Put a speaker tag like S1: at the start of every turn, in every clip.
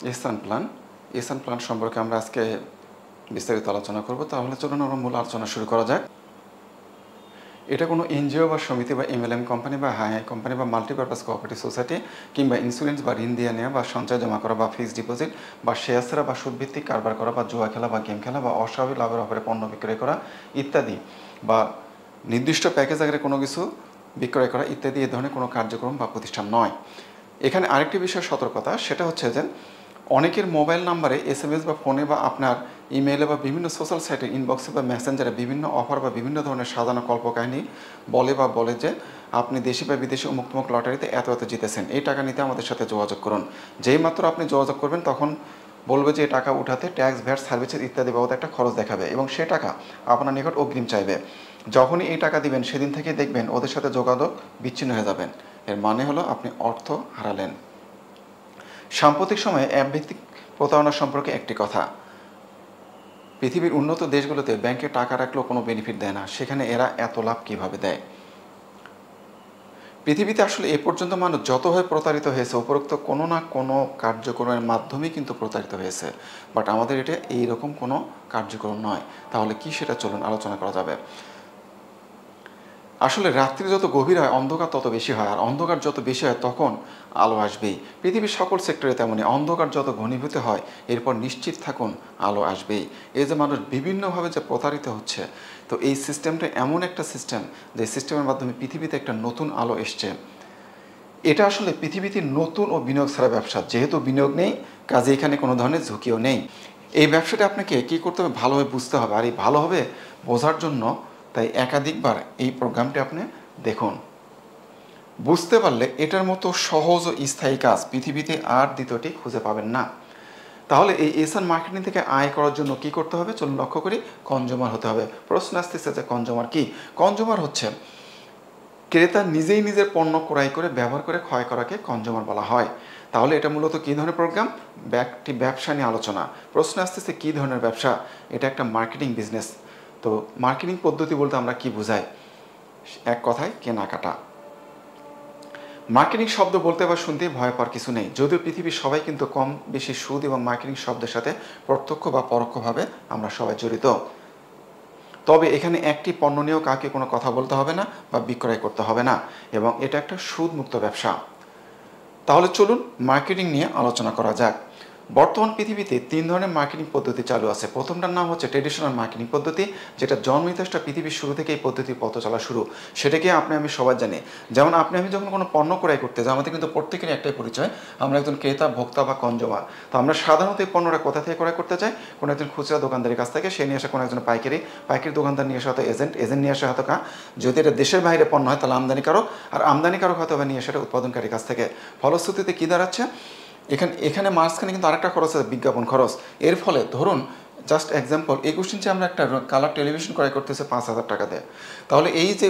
S1: এহসান plan. এহসান plan সম্পর্কে আমরা আজকে বিস্তারিত আলোচনা করব। তাহলে চলুন আমরা মূল আলোচনা শুরু করা যাক। এটা কোনো এনজিও বা সমিতি বা এমএলএম কোম্পানি বা হাই কোম্পানি বা মাল্টিপারপাস কোঅপারেটিভ সোসাইটি কিংবা ইন্স্যুরেন্স বা ঋণ দিয়ে নেওয়া বা সঞ্চয় জমা করা বা ফিক্সড ডিপোজিট বা শেয়ার ছাড়া বা সুদভিত্তিক কারবার করা বা জুয়া খেলা বা গেম খেলা বা অস্বাভাবিক লাভের অফারে পণ্য বিক্রয় করা ইত্যাদি বা নির্দিষ্ট প্যাকেজ আকারে কোনো কিছু বিক্রয় করা ইত্যাদি এ ধরনের কোনো কার্যক্রম বা প্রতিষ্ঠান নয়। এখানে আরেকটি বিষয় সতর্কতা, সেটা হচ্ছে যে অনেকের মোবাইল নাম্বারে এসএমএস বা ফোনে বা আপনার ইমেইলে বা বিভিন্ন সোশ্যাল সাইটে ইনবক্সে বা মেসেঞ্জারে বিভিন্ন অফার বা বিভিন্ন ধরনের সাজানো কল্পকাহিনী বলে যে আপনি দেশি বা বিদেশি অমুক তমুক লটারিতে এত এত জিতেছেন, এই টাকা নিতে আমাদের সাথে যোগাযোগ করুন। যেই মাত্র আপনি যোগাযোগ করবেন তখন বলবে যে এই টাকা উঠাতে ট্যাক্স, ভ্যাট, সার্ভিসেস ইত্যাদি বাবদ একটা খরচ দেখাবে এবং সে টাকা আপনার নিকট অগ্রিম চাইবে। যখনই এই টাকা দিবেন সেদিন থেকে দেখবেন ওদের সাথে যোগাযোগ বিচ্ছিন্ন হয়ে যাবেন। এর মানে হলো আপনি অর্থ হারালেন। সাম্প্রতিক সময়ে অ্যাপভিত্তিক প্রতারণা সম্পর্কে একটি কথা। পৃথিবীর উন্নত দেশগুলোতে ব্যাংকে টাকা রাখলেও কোনো বেনিফিট দেয় না, সেখানে এরা এত লাভ কীভাবে দেয়? পৃথিবীতে আসলে এ পর্যন্ত মানুষ যতভাবে প্রতারিত হয়েছে উপরোক্ত কোনো না কোনো কার্যক্রমের মাধ্যমেই কিন্তু প্রতারিত হয়েছে, বাট আমাদের এটা এইরকম কোনো কার্যক্রম নয়। তাহলে কি সেটা চলুন আলোচনা করা যাবে। আসলে রাত্রি যত গভীর হয় অন্ধকার তত বেশি হয়, আর অন্ধকার যত বেশি হয় তখন আলো আসবেই। পৃথিবীর সকল সেক্টরে তেমনই, অন্ধকার যত ঘনীভূত হয় এরপর নিশ্চিত থাকুন আলো আসবেই। এই যে মানুষ বিভিন্নভাবে যে প্রতারিত হচ্ছে, তো এই সিস্টেমটা এমন একটা সিস্টেম যে সিস্টেমের মাধ্যমে পৃথিবীতে একটা নতুন আলো এসছে। এটা আসলে পৃথিবীতে নতুন ও বিনিয়োগ ছাড়া ব্যবসা, যেহেতু বিনিয়োগ নেই কাজে এখানে কোনো ধরনের ঝুঁকিও নেই। এই ব্যবসাটা আপনাকে কী করতে হবে, ভালোভাবে বুঝতে হবে, আর এই ভালোভাবে বোঝার জন্য তাই একাধিকবার এই প্রোগ্রামটি আপনি দেখুন। বুঝতে পারলে এটার মতো সহজ ও স্থায়ী কাজ পৃথিবীতে আর দ্বিতীয়টি খুঁজে পাবেন না। তাহলে এই এহসান মার্কেটিং থেকে আয় করার জন্য কি করতে হবে চলুন লক্ষ্য করি। কনজিউমার হতে হবে। প্রশ্ন আসতেছে যে কনজিউমার কি? কনজিউমার হচ্ছে ক্রেতা নিজেই নিজের পণ্য ক্রয় করে ব্যবহার করে ক্ষয় করাকে কনজিউমার বলা হয়। তাহলে এটা মূলত কী ধরনের প্রোগ্রাম? একটি ব্যবসা নিয়ে আলোচনা। প্রশ্ন আসতেছে কী ধরনের ব্যবসা? এটা একটা মার্কেটিং বিজনেস। তো মার্কেটিং পদ্ধতি বলতে আমরা কি বোঝাই? এক কথায় কেনাকাটা। মার্কেটিং শব্দ বলতে বা শুনতেই ভয় পাওয়ার কিছু নেই, যদিও পৃথিবীর সবাই কিন্তু কম বেশি সুদ এবং মার্কেটিং শব্দের সাথে প্রত্যক্ষ বা পরোক্ষভাবে আমরা সবাই জড়িত। তবে এখানে একটি পণ্য নিয়েও কাউকে কোনো কথা বলতে হবে না বা বিক্রয় করতে হবে না, এবং এটা একটা সুদমুক্ত ব্যবসা। তাহলে চলুন মার্কেটিং নিয়ে আলোচনা করা যাক। বর্তমান পৃথিবীতে 3 ধরনের মার্কেটিং পদ্ধতি চালু আছে। প্রথমটার নাম হচ্ছে ট্রেডিশনাল মার্কেটিং পদ্ধতি, যেটা জন্মইতিহাসটা পৃথিবীর শুরু থেকে এই পদ্ধতির পথ চলা শুরু। সেটাকে আমি সবাই জানি। যেমন আমি যখন কোনো পণ্য ক্রয় করতে যাই আমাদের কিন্তু প্রত্যেকেরই একটাই পরিচয়, আমরা একজন ক্রেতা, ভোক্তা বা কনজিউমার। তো আমরা সাধারণত এই পণ্যটা কোথা থেকে ক্রয় করতে চাই? কোনো একজন খুচরা দোকানদারের কাছ থেকে, সে নিয়ে আসে কোনো একজন পাইকারি দোকানদার নিয়ে আসে হয়তো এজেন্ট নিয়ে আসে হয়তো যদি এটা দেশের বাইরে পণ্য হয় তাহলে আমদানিকারক, আর আমদানিকারক হয়তো নিয়ে আসে উৎপাদনকারীর কাছ থেকে। ফলশ্রুতিতে কী দাঁড়াচ্ছে? এখানে মাঝখানে কিন্তু আরেকটা খরচ আছে, বিজ্ঞাপন খরচ। এর ফলে ধরুন জাস্ট এক্সাম্পল, 21 ইঞ্চে আমরা একটা কালার টেলিভিশন ক্রয় করতেছে 5,000 টাকা দেয়। তাহলে এই যে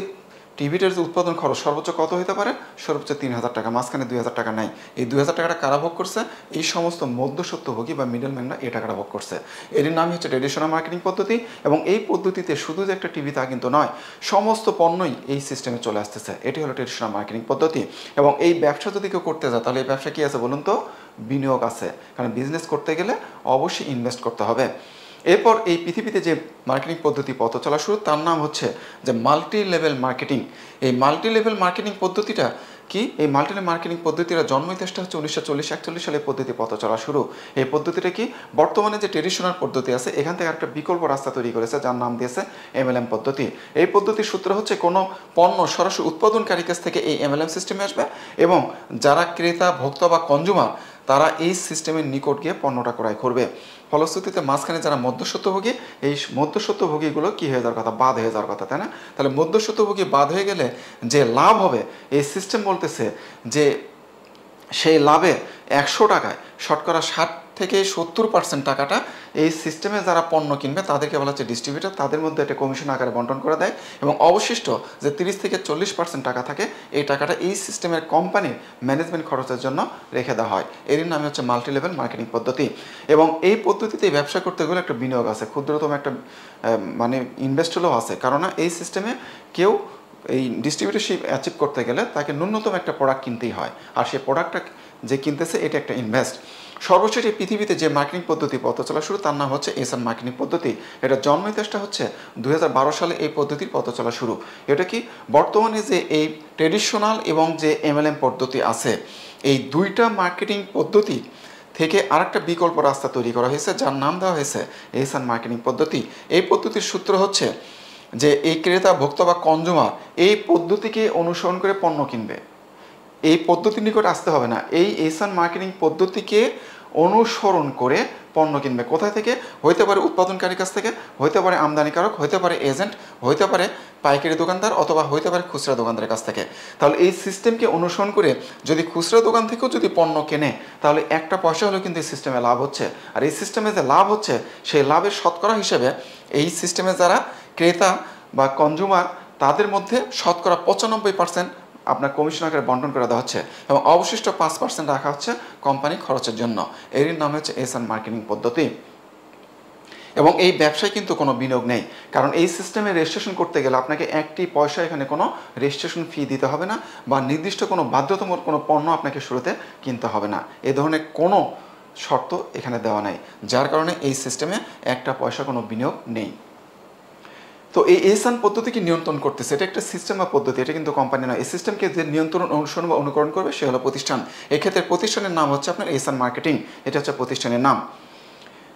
S1: টিভিটার যে উৎপাদন খরচ সর্বোচ্চ কত হতে পারে? সর্বোচ্চ 3,000 টাকা। মাঝখানে 2,000 টাকা নাই। এই 2,000 টাকাটা কারা ভোগ করছে? এই সমস্ত মধ্যস্বত্বভোগী বা মিডলম্যানরা এই টাকাটা ভোগ করছে। এর নামই হচ্ছে ট্রেডিশনাল মার্কেটিং পদ্ধতি। এবং এই পদ্ধতিতে শুধু যে একটা টিভি তা কিন্তু নয়, সমস্ত পণ্যই এই সিস্টেমে চলে আসতেছে। এটি হলো ট্রেডিশনাল মার্কেটিং পদ্ধতি। এবং এই ব্যবসা যদি কেউ করতে যায় তাহলে এই ব্যবসা কী আছে বলুন তো? বিনিয়োগ আছে। কারণ বিজনেস করতে গেলে অবশ্যই ইনভেস্ট করতে হবে। এরপর এই পৃথিবীতে যে মার্কেটিং পদ্ধতি পথ চলা শুরু, তার নাম হচ্ছে যে মাল্টি লেভেল মার্কেটিং। এই মাল্টি লেভেল মার্কেটিং পদ্ধতিটা কি? এই মাল্টি লেভেল মার্কেটিং পদ্ধতির জন্ম ইতিহাসটা হচ্ছে 1940-41 সালে পদ্ধতি পথ চলা শুরু। এই পদ্ধতিটা কি? বর্তমানে যে ট্রেডিশনাল পদ্ধতি আছে এখান থেকে একটা বিকল্প রাস্তা তৈরি করেছে যার নাম দিয়েছে এমএলএম পদ্ধতি। এই পদ্ধতির সূত্র হচ্ছে কোনো পণ্য সরাসরি উৎপাদনকারীর কাছ থেকে এই এমএলএম সিস্টেমে আসবে এবং যারা ক্রেতা, ভোক্তা বা কনজিউমার তারা এই সিস্টেমের নিকট গিয়ে পণ্যটা ক্রয় করবে। ফলশ্রুতিতে মাঝখানে যারা মধ্যস্বত্বভোগী, এই মধ্যস্বত্বভোগীগুলো কী হয়ে যাওয়ার কথা? বাদ হয়ে যাওয়ার কথা, তাই না? তাহলে মধ্যস্বত্বভোগী বাদ হয়ে গেলে যে লাভ হবে, এই সিস্টেম বলতেছে যে সেই লাভে 100 টাকায় শতকরা 60-70% টাকাটা এই সিস্টেমে যারা পণ্য কিনবে তাদেরকে বলা হচ্ছে ডিস্ট্রিবিউটর, তাদের মধ্যে একটা কমিশন আকারে বন্টন করে দেয় এবং অবশিষ্ট যে 30-40% টাকা থাকে এই টাকাটা এই সিস্টেমের কোম্পানির ম্যানেজমেন্ট খরচের জন্য রেখে দেওয়া হয়। এরই নামে হচ্ছে মাল্টি লেভেল মার্কেটিং পদ্ধতি। এবং এই পদ্ধতিতে ব্যবসা করতে গেলে একটা বিনিয়োগ আছে, ক্ষুদ্রতম একটা ইনভেস্টরও আছে, কারণ এই সিস্টেমে কেউ এই ডিস্ট্রিবিউটরশিপ অ্যাচিভ করতে গেলে তাকে ন্যূনতম একটা প্রোডাক্ট কিনতেই হয়, আর সেই প্রোডাক্টটা যে কিনতেছে এটা একটা ইনভেস্ট। সর্বশেষ এই পৃথিবীতে যে মার্কেটিং পদ্ধতি পথ চলা শুরু তার নাম হচ্ছে এসান মার্কেটিং পদ্ধতি। এটা জন্ম ইতিহাসটা হচ্ছে 2012 সালে এই পদ্ধতির পথ চলা শুরু। এটা কি বর্তমানে যে এই ট্রেডিশনাল এবং যে এমএলএম পদ্ধতি আছে, এই দুইটা মার্কেটিং পদ্ধতি থেকে আরেকটা বিকল্প রাস্তা তৈরি করা হয়েছে, যার নাম দেওয়া হয়েছে এসান মার্কেটিং পদ্ধতি। এই পদ্ধতির সূত্র হচ্ছে যে এই ক্রেতা, ভোক্তা বা কনজুমার এই পদ্ধতিকে অনুসরণ করে পণ্য কিনবে। এই পদ্ধতির নিকট আসতে হবে না, এই এসান মার্কেটিং পদ্ধতিকে অনুসরণ করে পণ্য কিনবে। কোথায় থেকে? হইতে পারে উৎপাদনকারীর কাছ থেকে, হইতে পারে আমদানিকারক, হইতে পারে এজেন্ট, হইতে পারে পাইকারি দোকানদার, অথবা হইতে পারে খুচরা দোকানদারের কাছ থেকে। তাহলে এই সিস্টেমকে অনুসরণ করে যদি খুচরা দোকান থেকেও যদি পণ্য কেনে, তাহলে একটা পয়সা হলেও কিন্তু এই সিস্টেমে লাভ হচ্ছে। আর এই সিস্টেমে যে লাভ হচ্ছে, সেই লাভের শতকরা হিসেবে এই সিস্টেমে যারা ক্রেতা বা কনজুমার, তাদের মধ্যে শতকরা 95% আপনার কমিশন আকারে বন্টন করে দেওয়া হচ্ছে, এবং অবশিষ্ট 5% রাখা হচ্ছে কোম্পানি খরচের জন্য। এরই নাম হচ্ছে এসান মার্কেটিং পদ্ধতি। এবং এই ব্যবসায় কিন্তু কোনো বিনিয়োগ নেই, কারণ এই সিস্টেমে রেজিস্ট্রেশন করতে গেলে আপনাকে একটি পয়সা এখানে কোনো রেজিস্ট্রেশন ফি দিতে হবে না, বা নির্দিষ্ট কোনো বাধ্যতামূলক কোনো পণ্য আপনাকে শুরুতে কিনতে হবে না। এ ধরনের কোনো শর্ত এখানে দেওয়া নাই, যার কারণে এই সিস্টেমে একটা পয়সা কোনো বিনিয়োগ নেই। তো এই এসান পদ্ধতিকে নিয়ন্ত্রণ করতেছে, এটা একটা সিস্টেম বা পদ্ধতি, এটা কিন্তু কোম্পানি নয়। এই সিস্টেমকে যে নিয়ন্ত্রণ, অনুসরণ বা অনুকরণ করবে সে হলো প্রতিষ্ঠান। এক্ষেত্রে প্রতিষ্ঠানের নাম হচ্ছে আপনার এসান মার্কেটিং, এটা হচ্ছে প্রতিষ্ঠানের নাম।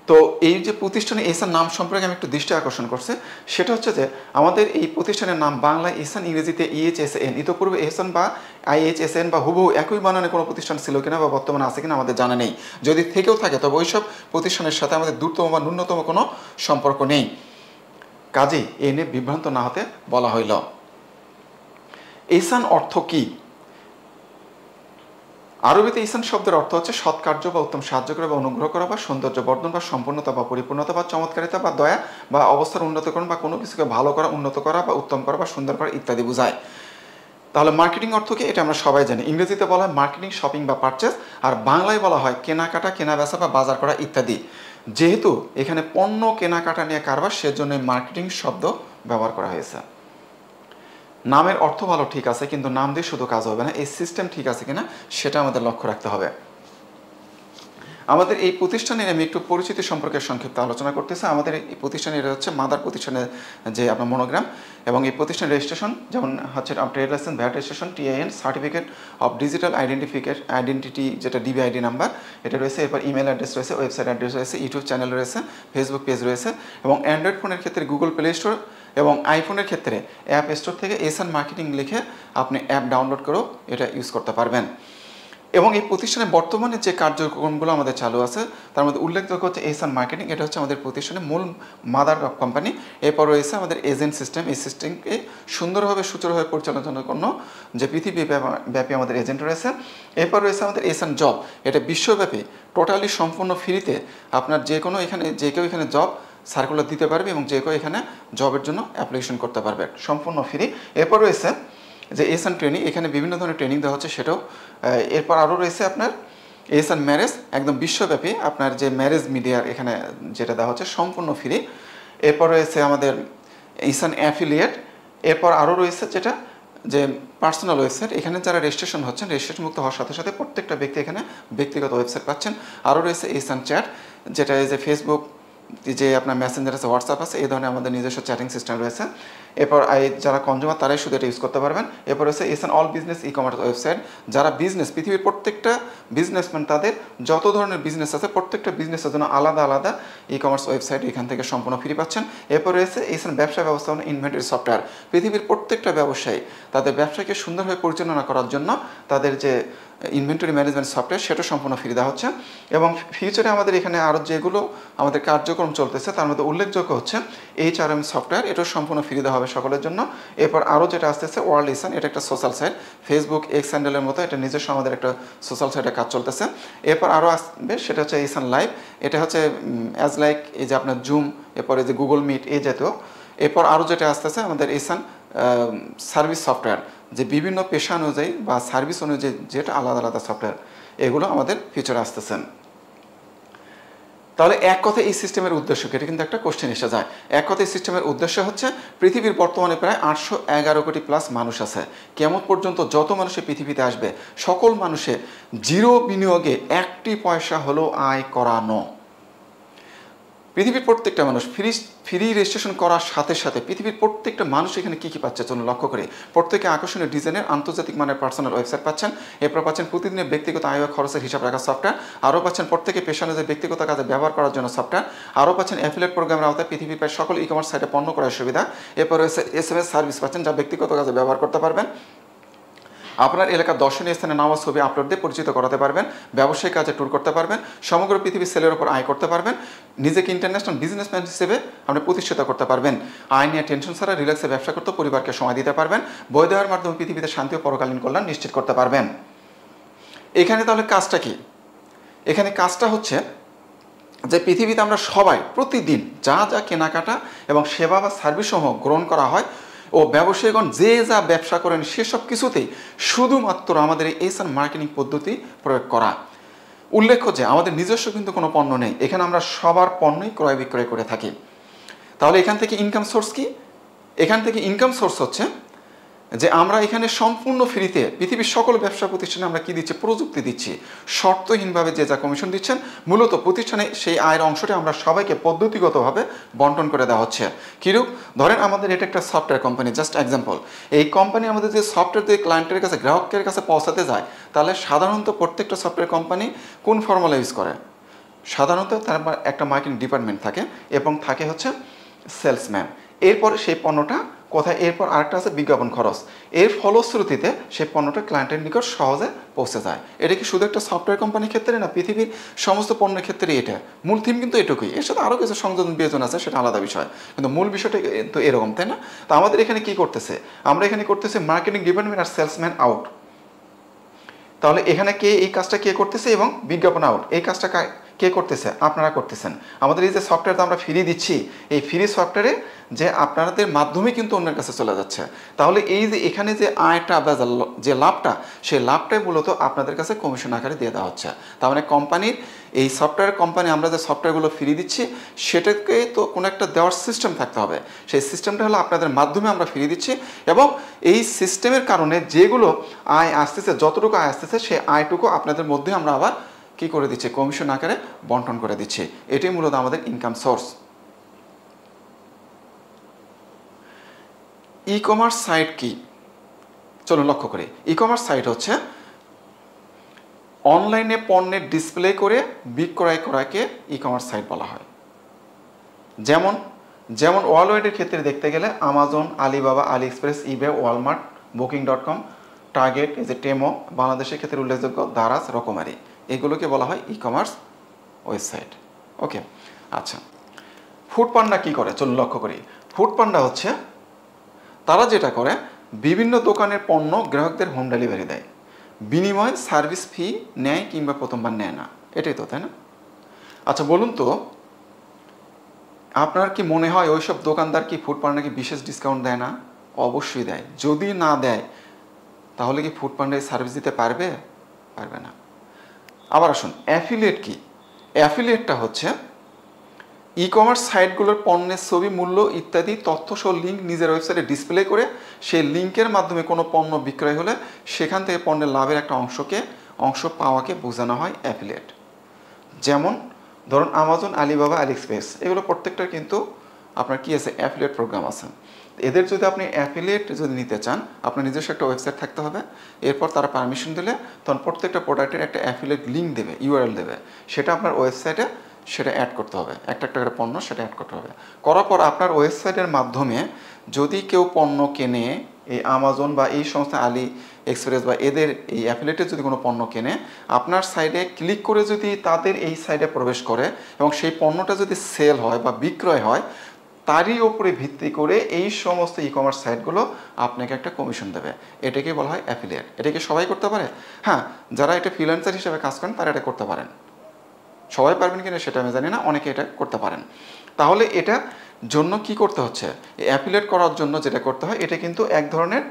S1: তো এই যে প্রতিষ্ঠানের এসান নাম সম্পর্কে আমি একটু দৃষ্টি আকর্ষণ করছে, সেটা হচ্ছে যে আমাদের এই প্রতিষ্ঠানের নাম বাংলায় এসান, ইংরেজিতে ইএইচএসএন। ইতোপূর্বে এসান বা আইএইচএসএন বা হুবহু একই বানানে কোনো প্রতিষ্ঠান ছিল কিনা বা বর্তমানে আছে কিনা আমাদের জানা নেই। যদি থেকেও থাকে তবে ওইসব প্রতিষ্ঠানের সাথে আমাদের দ্রুততম বা ন্যূনতম কোনো সম্পর্ক নেই। কাজেই এ নিয়ে বিভ্রান্ত না হতে বলা হইল। এসান অর্থ কি? আরবিতে ইসান শব্দের অর্থ হচ্ছে সৎকার্য বা উত্তম সাহায্য করা বা অনুগ্রহ করা বা সৌন্দর্য বর্ধন বা সম্পূর্ণতা বা পরিপূর্ণতা বা চমৎকারিতা বা দয়া বা অবস্থার উন্নতকরণ বা কোনো কিছুকে ভালো করা, উন্নত করা বা উত্তম করা বা সুন্দর করা ইত্যাদি বোঝায়। তাহলে মার্কেটিং অর্থ কি? এটা আমরা সবাই জানি। ইংরেজিতে বলা হয় মার্কেটিং, শপিং বা পারচেস, আর বাংলায় বলা হয় কেনাকাটা, কেনা বেচা বা বাজার করা ইত্যাদি। যেহেতু এখানে পণ্য কেনাকাটা নিয়ে কারবার, সেজন্য মার্কেটিং শব্দ ব্যবহার করা হয়েছে। নামের অর্থ ভালো ঠিক আছে, কিন্তু নাম দিয়ে শুধু কাজ হবে না, এই সিস্টেম ঠিক আছে কিনা সেটা আমাদের লক্ষ্য রাখতে হবে। আমাদের এই প্রতিষ্ঠানের আমি একটু পরিচিতি সম্পর্কে সংক্ষিপ্ত আলোচনা করতেছি। আমাদের এই প্রতিষ্ঠানের হচ্ছে মাদার প্রতিষ্ঠানের যে আপনার মনোগ্রাম, এবং এই প্রতিষ্ঠানের রেজিস্ট্রেশন যেমন হচ্ছে trade licence, VAT registration, TIN, certificate of digital identity যেটা ডিবিআইডি নাম্বার, এটা রয়েছে। এরপর ইমেল অ্যাড্রেস রয়েছে, ওয়েবসাইট অ্যাড্রেস রয়েছে, ইউটিউব চ্যানেল রয়েছে, ফেসবুক পেজ রয়েছে, এবং অ্যান্ড্রয়েড ফোনের ক্ষেত্রে গুগল প্লে স্টোর এবং আইফোনের ক্ষেত্রে অ্যাপ স্টোর থেকে এসান মার্কেটিং লিখে আপনি অ্যাপ ডাউনলোড করেও এটা ইউজ করতে পারবেন। এবং এই প্রতিষ্ঠানে বর্তমানে যে কার্যক্রমগুলো আমাদের চালু আছে তার মধ্যে উল্লেখযোগ্য হচ্ছে এসান মার্কেটিং, এটা হচ্ছে আমাদের প্রতিষ্ঠানের মূল মাদার কোম্পানি। এরপর রয়েছে আমাদের এজেন্ট সিস্টেম, এই সিস্টেমকে সুন্দরভাবে সুচারুভাবে পরিচালনার জন্য যে পৃথিবীব্যাপী আমাদের এজেন্ট রয়েছে। এরপর রয়েছে আমাদের এসান জব, এটা বিশ্বব্যাপী টোটালি সম্পূর্ণ ফ্রিতে আপনার যে কোনো এখানে যে কেউ এখানে জব সার্কুলার দিতে পারবে, এবং যে কেউ এখানে জবের জন্য অ্যাপ্লিকেশন করতে পারবে, সম্পূর্ণ ফ্রি। এরপর রয়েছে যে এসান ট্রেনিং, এখানে বিভিন্ন ধরনের ট্রেনিং দেওয়া হচ্ছে সেটাও। এরপর আরও রয়েছে আপনার এসান ম্যারেজ, একদম বিশ্বব্যাপী আপনার যে ম্যারেজ মিডিয়ার এখানে যেটা দেওয়া হচ্ছে সম্পূর্ণ ফ্রি। এরপর রয়েছে আমাদের এসান অ্যাফিলিয়েট। এরপর আরও রয়েছে যেটা যে পার্সোনাল ওয়েবসাইট, এখানে যারা রেজিস্ট্রেশন হচ্ছেন, রেজিস্ট্রেশন মুক্ত হওয়ার সাথে সাথে প্রত্যেকটা ব্যক্তি এখানে ব্যক্তিগত ওয়েবসাইট পাচ্ছেন। আরও রয়েছে এসান চ্যাট, যেটা এই যে ফেসবুক, যে আপনার মেসেঞ্জার আছে, হোয়াটসঅ্যাপ আছে, এই ধরনের আমাদের নিজস্ব চ্যাটিং সিস্টেম রয়েছে। এরপর যারা কনজিউমার তারাই শুধু এটা ইউজ করতে পারবেন। এরপর রয়েছে এসান all business e commerce website, যারা বিজনেস, পৃথিবীর প্রত্যেকটা বিজনেসম্যান তাদের যত ধরনের বিজনেস আছে প্রত্যেকটা বিজনেসের জন্য আলাদা আলাদা ই কমার্স ওয়েবসাইট এখান থেকে সম্পূর্ণ ফ্রি পাচ্ছেন। এরপর রয়েছে এসান ব্যবসা ব্যবস্থাপনা ইনভেন্টরি সফটওয়্যার, পৃথিবীর প্রত্যেকটা ব্যবসায়ী তাদের ব্যবসাকে সুন্দরভাবে পরিচালনা করার জন্য তাদের যে ইনভেন্টরি ম্যানেজমেন্ট সফটওয়্যার সেটা সম্পূর্ণ ফ্রি দেওয়া হচ্ছে। এবং ফিউচারে আমাদের এখানে আরও যেগুলো আমাদের কার্যক্রম চলতেছে তার মধ্যে উল্লেখযোগ্য হচ্ছে HRM সফটওয়্যার, এটাও সম্পূর্ণ ফ্রি দেওয়া হবে সকলের জন্য। এরপর আরও যেটা আসতেছে ওয়ার্ল্ড এসান, এটা একটা সোশ্যাল সাইট, ফেসবুক এক্স হ্যান্ডেলের মতো এটা নিজস্ব আমাদের একটা সোশ্যাল সাইটে কাজ চলতেছে। এরপর আরও আসবে সেটা হচ্ছে এসান লাইভ, এটা হচ্ছে অ্যাজ লাইক এই যে আপনার জুম, এরপরে যে গুগল মিট এই জাতীয়। এরপর আরও যেটা আসতেছে আমাদের এসান সার্ভিস সফটওয়্যার, যে বিভিন্ন পেশা অনুযায়ী বা সার্ভিস অনুযায়ী যেটা আলাদা আলাদা সফটওয়্যার, এগুলো আমাদের ফিচারে আসতেছেন। তাহলে এক কথায় এই সিস্টেমের উদ্দেশ্য কি, এটা কিন্তু একটা কোশ্চেন এসে যায়। এক কথায় সিস্টেমের উদ্দেশ্য হচ্ছে পৃথিবীর বর্তমানে প্রায় 811 কোটি প্লাস মানুষ আছে। কেমন পর্যন্ত যত মানুষ পৃথিবীতে আসবে সকল মানুষে জিরো বিনিয়োগে একটি পয়সা হলেও আয় করানো। পৃথিবীর প্রত্যেকটা মানুষ ফ্রি রেজিস্ট্রেশন করার সাথে সাথে পৃথিবীর প্রত্যেকটা মানুষ এখানে কী কী পাচ্ছে চলুন লক্ষ্য করি। প্রত্যেকে আকর্ষণীয় ডিজাইনের আন্তর্জাতিক মানের পার্সোনাল ওয়েবসাইট পাচ্ছেন। এরপর পাচ্ছেন প্রতিদিনের ব্যক্তিগত আয় ও খরচের হিসাব রাখার সফটওয়্যার। আরও পাচ্ছেন প্রত্যেকে পেশানুযায়ী ব্যক্তিগত কাজে ব্যবহার করার জন্য সফটওয়্যার। আরও পাচ্ছেন অ্যাফিলিয়েট প্রোগ্রামের আওতায় পৃথিবীর প্রায় সকল ই কমার্স সাইটে পণ্য করার সুবিধা। এরপর রয়েছে SMS সার্ভিস পাচ্ছেন, যা ব্যক্তিগত কাজে ব্যবহার করতে পারবেন। আপনার এলাকার দর্শনীয় স্থানে নামাজ ছবি আপলোড দিয়ে পরিচিত করাতে পারবেন। ব্যবসায়িক কাজে ট্যুর করতে পারবেন। সমগ্র পৃথিবীর সেলের ওপর আয় করতে পারবেন। নিজেকে ইন্টারন্যাশনাল বিজনেসম্যান হিসেবে আপনি প্রতিষ্ঠিত করতে পারবেন। আয় নিয়ে টেনশন ছাড়া রিল্যাক্সে ব্যবসা করতে পরিবারকে সময় দিতে পারবেন। বই দেওয়ার মাধ্যমে পৃথিবীতে শান্তি ও পরকালীন কল্যাণ নিশ্চিত করতে পারবেন। এখানে তাহলে কাজটা কি? এখানে কাজটা হচ্ছে যে পৃথিবীতে আমরা সবাই প্রতিদিন যা যা কেনাকাটা এবং সেবা বা সার্ভিসসমূহ গ্রহণ করা হয় ও ব্যবসায়ীগণ যে যা ব্যবসা করেন সেসব কিছুতেই শুধুমাত্র আমাদের এই এসএন মার্কেটিং পদ্ধতি প্রয়োগ করা। উল্লেখ্য যে আমাদের নিজস্ব কিন্তু কোনো পণ্য নেই, এখানে আমরা সবার পণ্যই ক্রয় বিক্রয় করে থাকি। তাহলে এখান থেকে ইনকাম সোর্স কি? এখান থেকে ইনকাম সোর্স হচ্ছে যে আমরা এখানে সম্পূর্ণ ফ্রিতে পৃথিবীর সকল ব্যবসা প্রতিষ্ঠানে আমরা কি দিচ্ছি? প্রযুক্তি দিচ্ছি। শর্তহীনভাবে যে যা কমিশন দিচ্ছেন মূলত প্রতিষ্ঠানে সেই আয়ের অংশটা আমরা সবাইকে পদ্ধতিগতভাবে বন্টন করে দেওয়া হচ্ছে। কিরূপ? ধরেন আমাদের এটা একটা সফটওয়্যার কোম্পানি, জাস্ট এক্সাম্পল। এই কোম্পানি আমাদের যে সফটওয়্যার দিয়ে ক্লায়েন্টের কাছে গ্রাহকের কাছে পৌঁছাতে যায়, তাহলে সাধারণত প্রত্যেকটা সফটওয়্যার কোম্পানি কোন ফর্মুলা ইউজ করে? সাধারণত তার একটা মার্কেটিং ডিপার্টমেন্ট থাকে এবং থাকে হচ্ছে সেলসম্যান। এরপর সেই পণ্যটা কোথায়? এরপর আরেকটা আছে বিজ্ঞাপন খরচ। এর ফলশ্রুতিতে সেই পণ্যটা ক্লায়েন্টের নিকট সহজে পৌঁছে যায়। এটা কি শুধু একটা সফটওয়্যার কোম্পানির ক্ষেত্রে না, পৃথিবীর সমস্ত পণ্যের ক্ষেত্রে এটা মূল থিম কিন্তু এটুকুই। এর সাথে আরও কিছু সংযোজন বিয়োজন আছে, সেটা আলাদা বিষয়, কিন্তু মূল বিষয়টা তো এরকম, তাই না? তো আমাদের এখানে কি করতেছে? আমরা এখানে করতেছি মার্কেটিং ডিপার্টমেন্ট আর সেলসম্যান আউট। তাহলে এখানে কে এই কাজটা কে করতেছে এবং বিজ্ঞাপন আউট এই কাজটা কে করতেছে? আপনারা করতেছেন। আমাদের এই যে সফটওয়্যারটা আমরা ফ্রি দিচ্ছি, এই ফ্রি সফটওয়্যারে যে আপনাদের মাধ্যমে কিন্তু অন্যের কাছে চলে যাচ্ছে। তাহলে এই যে এখানে যে আয়টা বা যে লাভটা, সেই লাভটাই মূলত আপনাদের কাছে কমিশন আকারে দিয়ে দেওয়া হচ্ছে। তার মানে কোম্পানির এই সফটওয়্যার কোম্পানি আমরা যে সফটওয়্যারগুলো ফ্রি দিচ্ছি সেটাকে তো কোনো একটা দেওয়ার সিস্টেম থাকতে হবে। সেই সিস্টেমটা হলো আপনাদের মাধ্যমে আমরা ফ্রি দিচ্ছি এবং এই সিস্টেমের কারণে যেগুলো আয় আসতেছে, যতটুকু আয় আসতেছে সেই আয়টুকু আপনাদের মধ্যে আমরা আবার কি করে দিচ্ছি? কমিশন আকারে বন্টন করে দিচ্ছি। এটাই মূলত আমাদের income source. E commerce site কি? চলুন লক্ষ্য করি। ই কমার্স সাইট হচ্ছে অনলাইনে পণ্যের ডিসপ্লে করে বিক্রয় করাকে ই কমার্স সাইট বলা হয়। যেমন ওয়ার্ল্ডওয়াইডের ক্ষেত্রে দেখতে গেলে আমাজন, আলিবাবা, আলি এক্সপ্রেস, ইবে, ওয়ালমার্ট, বুকিং.com, টার্গেট, এই যে টেমো, বাংলাদেশের ক্ষেত্রে উল্লেখযোগ্য দারাজ, রকমারি, এগুলোকে বলা হয় ই কমার্স ওয়েবসাইট। ওকে, আচ্ছা। ফুড পান্ডা কী করে? চলুন লক্ষ্য করি। ফুড পান্ডা হচ্ছে তারা যেটা করে বিভিন্ন দোকানের পণ্য গ্রাহকদের হোম ডেলিভারি দেয়, বিনিময়ে সার্ভিস ফি নেয় কিংবা প্রথমবার নেয় না। এটাই তো, তাই না? আচ্ছা বলুন তো, আপনার কি মনে হয় ওইসব দোকানদার কি ফুড পান্ডাকে বিশেষ ডিসকাউন্ট দেয় না? অবশ্যই দেয়। যদি না দেয় তাহলে কি ফুড পান্ডায় সার্ভিস দিতে পারবে? পারবে না। আবার আসুন, অ্যাফিলিয়েট কি? অ্যাফিলিয়েটটা হচ্ছে ই কমার্স সাইটগুলোর পণ্যের ছবি, মূল্য ইত্যাদি তথ্যসহ লিঙ্ক নিজের ওয়েবসাইটে ডিসপ্লে করে সেই লিঙ্কের মাধ্যমে কোনো পণ্য বিক্রয় হলে সেখান থেকে পণ্যের লাভের একটা অংশ পাওয়াকে বোঝানো হয় অ্যাফিলিয়েট। যেমন ধরুন আমাজন, আলিবাবা, আলি এক্সপ্রেস, এগুলো প্রত্যেকটার কিন্তু আপনার কি আছে? অ্যাফিলিয়েট প্রোগ্রাম আছে। এদের যদি আপনি অ্যাফিলিয়েট যদি নিতে চান, আপনার নিজস্ব একটা ওয়েবসাইট থাকতে হবে। এরপর তারা পারমিশন দিলে তখন প্রত্যেকটা প্রোডাক্টের একটা অ্যাফিলিয়েট লিঙ্ক দেবে, ইউআরএল দেবে, সেটা আপনার ওয়েবসাইটে সেটা অ্যাড করতে হবে। একটা একটা করে পণ্য সেটা অ্যাড করতে হবে। করার পর আপনার ওয়েবসাইটের মাধ্যমে যদি কেউ পণ্য কেনে, এই আমাজন বা এই সংস্থা আলি এক্সপ্রেস বা এদের এই অ্যাফিলিয়েটের যদি কোনো পণ্য কেনে, আপনার সাইটে ক্লিক করে যদি তাদের এই সাইটে প্রবেশ করে এবং সেই পণ্যটা যদি সেল হয় বা বিক্রয় হয়, তারই ওপরে ভিত্তি করে এই সমস্ত ই কমার্স সাইটগুলো আপনাকে একটা কমিশন দেবে। এটাকে বলা হয় অ্যাফিলিয়েট। এটাকে সবাই করতে পারে? হ্যাঁ, যারা এটা ফ্রিল্যান্সার হিসেবে কাজ করেন তারা এটা করতে পারেন। সবাই পারবেন কিনা সেটা আমি জানি না, অনেকে এটা করতে পারেন। তাহলে এটা জন্য কি করতে হচ্ছে? এই অ্যাফিলিয়েট করার জন্য যেটা করতে হয়, এটা কিন্তু এক ধরনের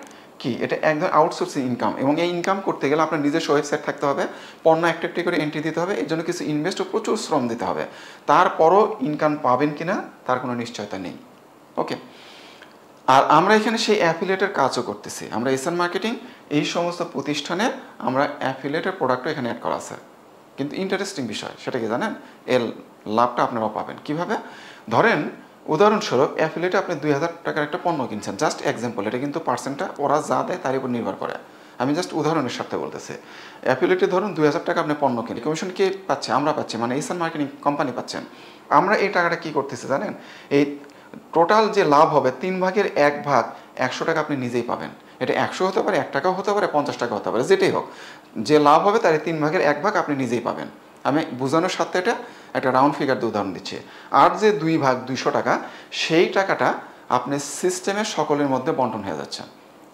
S1: কি এটা একদম আউটসোর্সিং ইনকাম, এবং এই ইনকাম করতে গেলে আপনার নিজস্ব ওয়েবসাইট থাকতে হবে, পণ্য একটা একটি করে এন্ট্রি দিতে হবে, এর জন্য কিছু ইনভেস্ট ও প্রচুর শ্রম দিতে হবে, তারপরও ইনকাম পাবেন কিনা তার কোনো নিশ্চয়তা নেই। ওকে, আর আমরা এখানে সেই অ্যাফিলিয়েটের কাজও করতেছি। আমরা এসএন মার্কেটিং এই সমস্ত প্রতিষ্ঠানে আমরা অ্যাফিলিয়েটের প্রোডাক্টও এখানে অ্যাড করা আছে। কিন্তু ইন্টারেস্টিং বিষয় সেটা কি জানেন, এর লাভটা আপনারাও পাবেন কীভাবে। ধরেন উদাহরণস্বরূপ অ্যাফিলিয়েটে আপনি 2000 টাকার একটা পণ্য কিনছেন, জাস্ট এক্সাম্পল, এটা কিন্তু পার্সেন্টটা ওরা যা দেয় তার উপর নির্ভর করে, আমি জাস্ট উদাহরণের সাথে বলতেছি। অ্যাফিলিয়েটে ধরুন 2000 টাকা আপনি পণ্য কিনে, কমিশন কে পাচ্ছে? আমরা পাচ্ছি, মানে এসএন মার্কেটিং কোম্পানি পাচ্ছেন। আমরা এই টাকাটা কী করতেছি জানেন, এই টোটাল যে লাভ হবে 1/3 100 টাকা আপনি নিজেই পাবেন। এটা 100 হতে পারে, 1 টাকাও হতে পারে, 50 টাকা হতে পারে, যেটাই হোক, যে লাভ হবে তার 1/3 আপনি নিজেই পাবেন। আমি বোঝানোর সাথে এটা একটা রাউন্ড ফিগার দিয়ে উদাহরণ দিচ্ছি। আর যে 2/200 টাকা, সেই টাকাটা আপনি সিস্টেমের সকলের মধ্যে বন্টন হয়ে যাচ্ছে।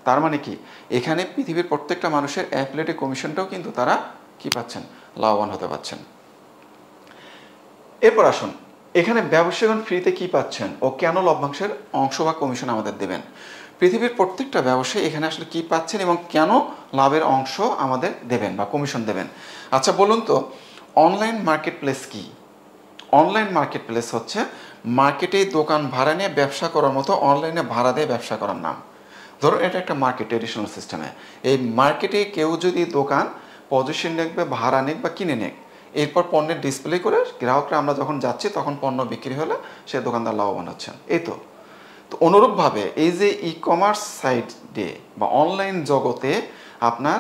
S1: তার মানে কি, এখানে পৃথিবীর প্রত্যেকটা মানুষের অ্যাফিলিয়েট কমিশনটাও কিন্তু তারা কি পাচ্ছেন, লাভবান হতে পারছেন। এরপর আসুন, এখানে ব্যবসায়ীগণ ফ্রিতে কি পাচ্ছেন ও কেন লভ্যাংশের অংশ বা কমিশন আমাদের দেবেন। পৃথিবীর প্রত্যেকটা ব্যবসায়ী এখানে আসলে কি পাচ্ছেন এবং কেন লাভের অংশ আমাদের দেবেন বা কমিশন দেবেন। আচ্ছা বলুন তো, অনলাইন মার্কেট প্লেস কি? অনলাইন মার্কেট প্লেস হচ্ছে মার্কেটে দোকান ভাড়া নিয়ে ব্যবসা করার মতো অনলাইনে ভাড়া দিয়ে ব্যবসা করার নাম। ধরুন এটা একটা মার্কেট, ট্রেডিশনাল সিস্টেমে এই মার্কেটে কেউ যদি দোকান পজিশন নেবে, ভাড়া নেক বা কিনে নেক, এরপর পণ্যের ডিসপ্লে করে গ্রাহকরা আমরা যখন যাচ্ছি তখন পণ্য বিক্রি হলে সে দোকানদার লাভবান হচ্ছেন। এই তো অনুরূপভাবে এই যে ই কমার্স সাইটে বা অনলাইন জগতে আপনার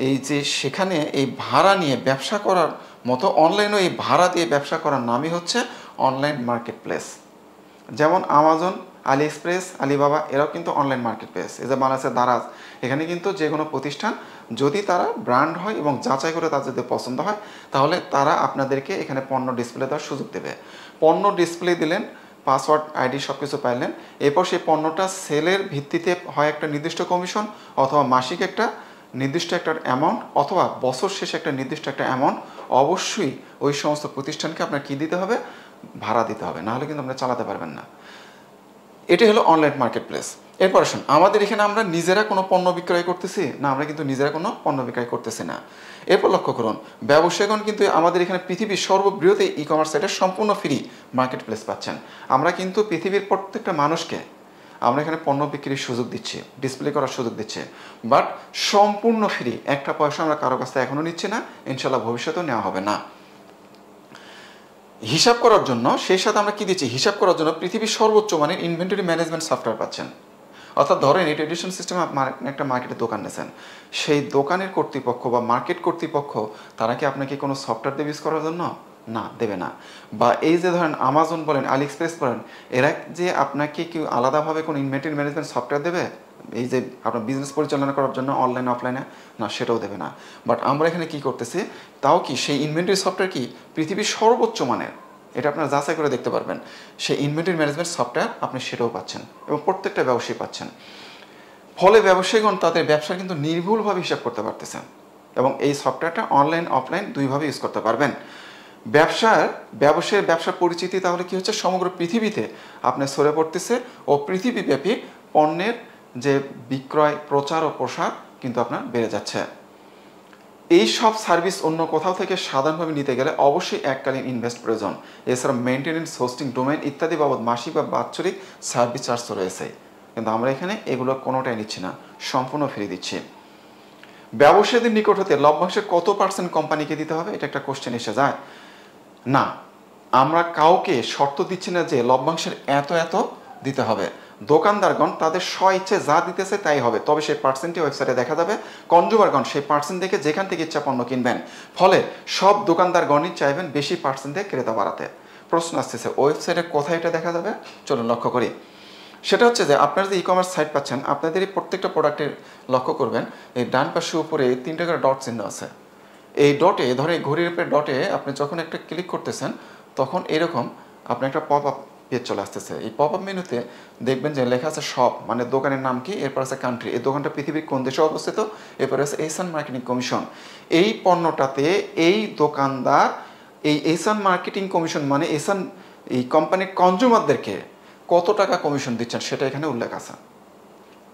S1: এই যে সেখানে এই ভাড়া নিয়ে ব্যবসা করার মতো অনলাইনও এই ভাড়া দিয়ে ব্যবসা করার নামই হচ্ছে অনলাইন মার্কেট প্লেস। যেমন আমাজন, আলি এক্সপ্রেস, আলিবাবা এরাও কিন্তু অনলাইন মার্কেট প্লেস। এই যে বাংলাদেশের দারাজ, এখানে কিন্তু যে কোনো প্রতিষ্ঠান যদি তারা ব্র্যান্ড হয় এবং যাচাই করে তার যদি পছন্দ হয় তাহলে তারা আপনাদেরকে এখানে পণ্য ডিসপ্লে দেওয়ার সুযোগ দেবে। পণ্য ডিসপ্লে দিলেন, পাসওয়ার্ড আইডি সব কিছু পাইলেন, এরপর সেই পণ্যটা সেলের ভিত্তিতে হয় একটা নির্দিষ্ট কমিশন, অথবা মাসিক একটা নির্দিষ্ট একটা অ্যামাউন্ট, অথবা বছর শেষে একটা নির্দিষ্ট একটা অ্যামাউন্ট অবশ্যই ওই সমস্ত প্রতিষ্ঠানকে আপনার কী দিতে হবে, ভাড়া দিতে হবে, নাহলে কিন্তু আপনি চালাতে পারবেন না। এটি হলো অনলাইন মার্কেট প্লেস। এরপর আসুন, আমাদের এখানে আমরা নিজেরা কোনো পণ্য বিক্রয় করতেছি না, আমরা কিন্তু নিজেরা কোনো পণ্য বিক্রয় করতেছি না। এরপর লক্ষ্য করুন, ব্যবসায়ীগণ কিন্তু আমাদের এখানে পৃথিবীর সর্ববৃহৎ ই কমার্স সাইটে সম্পূর্ণ ফ্রি মার্কেট প্লেস পাচ্ছেন। আমরা কিন্তু পৃথিবীর প্রত্যেকটা মানুষকে আমরা এখানে পণ্য বিক্রির সুযোগ দিচ্ছি, ডিসপ্লে করার সুযোগ দিচ্ছি, বাট সম্পূর্ণ ফ্রি, একটা পয়সা আমরা কারো কাছ থেকে এখনও নিচ্ছি না, ইনশাল্লাহ ভবিষ্যতেও নেওয়া হবে না। হিসাব করার জন্য সেই সাথে আমরা কি দিচ্ছি, হিসাব করার জন্য পৃথিবীর সর্বোচ্চ মানের ইনভেন্টরি ম্যানেজমেন্ট সফটওয়্যার পাচ্ছেন। অর্থাৎ ধরেন এই ট্রেডিশন সিস্টেমে একটা মার্কেটে দোকান নিয়েছেন, সেই দোকানের কর্তৃপক্ষ বা মার্কেট কর্তৃপক্ষ তারা কি আপনাকে কোনো সফটওয়্যার দেবে ইউজ করার জন্য? না, দেবে না। বা এই যে ধরেন আমাজন বলেন, আলি এক্সপ্রেস বলেন, এরা যে আপনাকে কি আলাদাভাবে কোনো ইনভেন্টরি ম্যানেজমেন্ট সফটওয়্যার দেবে এই যে আপনার বিজনেস পরিচালনা করার জন্য অনলাইন অফলাইনে? না, সেটাও দেবে না। বাট আমরা এখানে কি করতেছি, তাও কি সেই ইনভেন্টরি সফটওয়্যার কি পৃথিবীর সর্বোচ্চ মানের, এটা আপনারা যাচাই করে দেখতে পারবেন, সেই ইনভেন্টরি ম্যানেজমেন্ট সফটওয়্যার আপনি সেটাও পাচ্ছেন এবং প্রত্যেকটা ব্যবসায়ী পাচ্ছেন। ফলে ব্যবসায়ীগণ তাদের ব্যবসা কিন্তু নির্ভুলভাবে হিসাব করতে পারতেছেন এবং এই সফটওয়্যারটা অনলাইন অফলাইন দুইভাবে ইউজ করতে পারবেন। ব্যবসার পরিচিতি তাহলে কি হচ্ছে, সমগ্র পৃথিবীতে আপনি ছড়ে পড়তেছে ও পৃথিবীব্যাপী পণ্যের যে বিক্রয়, প্রচার ও প্রসার কিন্তু আপনার বেড়ে যাচ্ছে। এই সব সার্ভিস অন্য কোথাও থেকে সাধারণভাবে নিতে গেলে অবশ্যই এককালীন ইনভেস্ট প্রয়োজন। এছাড়া মেনটেনেন্স, হোস্টিং, ডোমেন ইত্যাদি বাবদ মাসিক বা বাৎসরিক সার্ভিস চার্জ তো রয়েছে, কিন্তু আমরা এখানে এগুলো কোনোটাই নিচ্ছি না, সম্পূর্ণ ফ্রি দিচ্ছি। ব্যবসায়ীদের নিকট হতে লভ্যাংশের কত পার্সেন্ট কোম্পানিকে দিতে হবে, এটা একটা কোশ্চেন এসে যায়। না, আমরা কাউকে শর্ত দিচ্ছি না যে লভ্যাংশের এত এত দিতে হবে। দোকানদারগণ তাদের স্ব ইচ্ছে যা দিতেছে তাই হবে, তবে সেই পার্সেন্টটি ওয়েবসাইটে দেখা যাবে। কনজিউমারগণ সেই পার্সেন্ট দেখে যেখান থেকে ইচ্ছা পণ্য কিনবেন, ফলে সব দোকানদারগণই চাইবেন বেশি পার্সেন্ট দিয়ে ক্রেতা বাড়াতে। প্রশ্ন আসতেছে, ওয়েবসাইটে কোথায় এটা দেখা যাবে? চলুন লক্ষ্য করি। সেটা হচ্ছে যে আপনারা যে ই কমার্স সাইট পাচ্ছেন, আপনাদের এই প্রত্যেকটা প্রোডাক্টের লক্ষ্য করবেন, এই ডান পাশে উপরে 3টা করে ডট চিহ্ন আছে। এই ডটে, ধরে ঘড়ির উপরে ডটে আপনি যখন একটা ক্লিক করতেছেন তখন এরকম আপনার একটা পপ আপ পেজ চলে আসতেছে। এই পপ আপ মেনুতে দেখবেন যে লেখা আছে শপ, মানে দোকানের নাম কি, এরপর আছে কান্ট্রি, এই দোকানটা পৃথিবীর কোন দেশে অবস্থিত, এরপর আছে এসএন মার্কেটিং কমিশন। এই পণ্যটাতে এই দোকানদার এই এসএন মার্কেটিং কমিশন মানে এসএন এই কোম্পানির কনজিউমারদেরকে কত টাকা কমিশন দিচ্ছেন সেটা এখানে উল্লেখ আছে।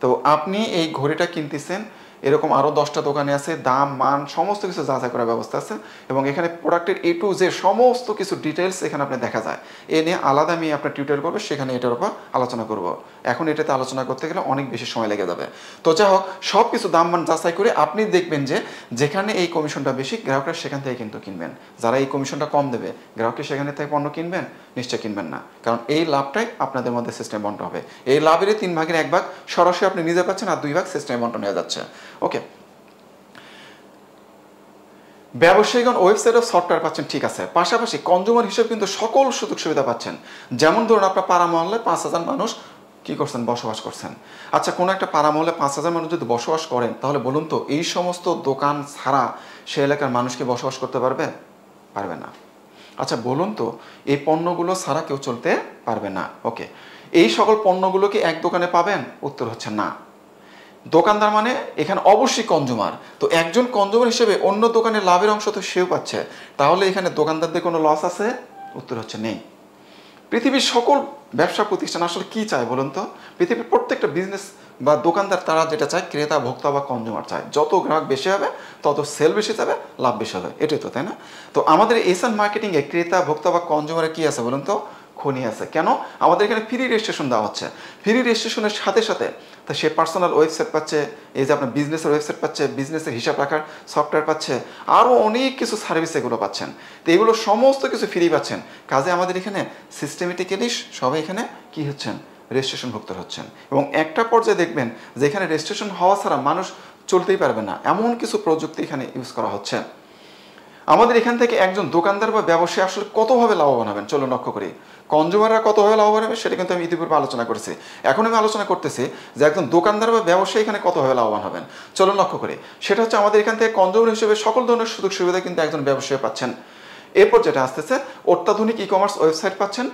S1: তো আপনি এই ঘড়িটা কিনতেছেন, এরকম আরও 10টা দোকানে আছে, দাম মান সমস্ত কিছু যাচাই করার ব্যবস্থা আছে, এবং এখানে প্রোডাক্টের A to Z সমস্ত কিছু ডিটেলস এখানে আপনি দেখা যায়। এ নিয়ে আলাদা আমি আপনার টিউটোরিয়াল করবো, সেখানে এটার উপর আলোচনা করব। এখন এটাতে আলোচনা করতে গেলে অনেক বেশি সময় লেগে যাবে। তো যাই হোক, সব কিছু দাম মান যাচাই করে আপনি দেখবেন যে যেখানে এই কমিশনটা বেশি, গ্রাহকরা সেখান থেকে কিন্তু কিনবেন। যারা এই কমিশনটা কম দেবে, গ্রাহককে সেখানে থেকে পণ্য কিনবেন? নিশ্চয় কিনবেন না, কারণ এই লাভটাই আপনাদের মধ্যে সিস্টেম বন্টন হবে। এই লাভের 3 ভাগের 1 ভাগ সরাসরি আপনি নিজে পাচ্ছেন, আর 2 ভাগ সিস্টেমে বন্টন হয়ে যাচ্ছে। ওকে, ব্যবসায়িকগণ ওয়েবসাইট অফ সফটওয়্যার পাচ্ছেন, ঠিক আছে, পাশাপাশি কনজিউমার হিসেবে কিন্তু সকল সুযোগ সুবিধা পাচ্ছেন। যেমন ধরুন, আপনার পাড়া মহল্লায় 5,000 মানুষ কি করছেন, বসবাস করছেন। আচ্ছা, কোনো একটা পাড়া মহল্লায় 5,000 মানুষ যদি বসবাস করেন, তাহলে বলুন তো এই সমস্ত দোকান ছাড়া সে এলাকার মানুষকে বসবাস করতে পারবে? পারবে না। আচ্ছা বলুন তো, এই পণ্যগুলো ছাড়া কেউ চলতে পারবে না। ওকে, এই সকল পণ্যগুলো কি এক দোকানে পাবেন? উত্তর হচ্ছে না। দোকানদার মানে এখানে অবশ্যই কনজিউমার। তো একজন কনজিউমার হিসেবে অন্য দোকানের লাভের অংশ তো সেও পাচ্ছে, তাহলে এখানে দোকানদারদের কোনো লস আছে? উত্তর হচ্ছে নেই। পৃথিবীর সকল ব্যবসা প্রতিষ্ঠান আসলে কি চায় বলুন তো? পৃথিবীর প্রত্যেকটা বিজনেস বা দোকানদার তারা যেটা চায়, ক্রেতা ভোক্তা বা কনজিউমার চায় যত গ্রাহক বেশি হবে তত সেল বেশি যাবে, লাভ বেশি হবে, এটাই তো, তাই না? তো আমাদের এসএন মার্কেটিংয়ে ক্রেতা ভোক্তা বা কনজিউমারে কি আছে বলুন তো? খনি আছে। কেন? আমাদের এখানে ফ্রি রেজিস্ট্রেশন দেওয়া হচ্ছে। ফ্রি রেজিস্ট্রেশনের সাথে সাথে তা সে পার্সোনাল ওয়েবসাইট পাচ্ছে, এই যে আপনার বিজনেসের ওয়েবসাইট পাচ্ছে, বিজনেসের হিসাব রাখার সফটওয়্যার পাচ্ছে, আরও অনেক কিছু সার্ভিস এগুলো পাচ্ছেন। তো এগুলো সমস্ত কিছু ফ্রি পাচ্ছেন। কাজে আমাদের এখানে সিস্টেমেটিক্যালি সবাই এখানে কি হচ্ছেন? রেজিস্ট্রেশনভুক্ত হচ্ছেন। এবং একটা পর্যায়ে দেখবেন যে এখানে রেজিস্ট্রেশন হওয়া ছাড়া মানুষ চলতেই পারবে না, এমন কিছু প্রযুক্তি এখানে ইউজ করা হচ্ছে। আমাদের এখান থেকে একজন দোকানদার বা ব্যবসায়ী আসলে কতভাবে লাভবান হবেন চলুন লক্ষ্য করি। কনজিউমাররা কতভাবে লাভবান হবে সেটা কিন্তু আমি ইতিপূর্বে আলোচনা করেছি। এখন আমি আলোচনা করতেছি যে একজন দোকানদার বা ব্যবসায়ী এখানে কতভাবে লাভবান হবেন। চলুন লক্ষ্য করি। সেটা হচ্ছে আমাদের এখান থেকে কনজিউমার হিসেবে সকল ধরনের সুযোগ সুবিধা কিন্তু একজন ব্যবসায়ী পাচ্ছেন। এরপর যেটা আসতেছে, অত্যাধুনিক ই কমার্স ওয়েবসাইট পাচ্ছেন,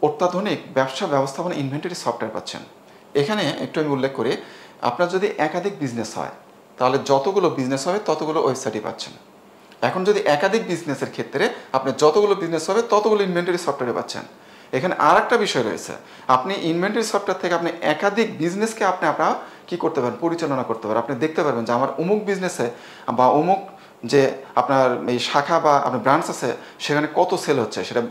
S1: অত্যাধুনিক ব্যবসা ব্যবস্থাপনা ইনভেন্টরি সফটওয়্যার পাচ্ছেন। এখানে একটু আমি উল্লেখ করি, আপনার যদি একাধিক বিজনেস হয় তাহলে যতগুলো বিজনেস হবে ততগুলো ওয়েবসাইটই পাচ্ছেন। এখন যদি একাধিক বিজনেসের ক্ষেত্রে আপনার যতগুলো বিজনেস হবে ততগুলো ইনভেন্টরি সফটওয়্যারে পাচ্ছেন। এখানে আর একটা বিষয় রয়েছে, আপনি ইনভেন্টরি সফটওয়্যার থেকে আপনি একাধিক বিজনেসকে আপনারা কি করতে পারেন? পরিচালনা করতে পারেন। আপনি দেখতে পারবেন যে আমার অমুক বিজনেসে বা অমুক যে আপনার এই শাখা বা আপনার ব্রাঞ্চ আছে সেখানে কত সেল হচ্ছে, সেটা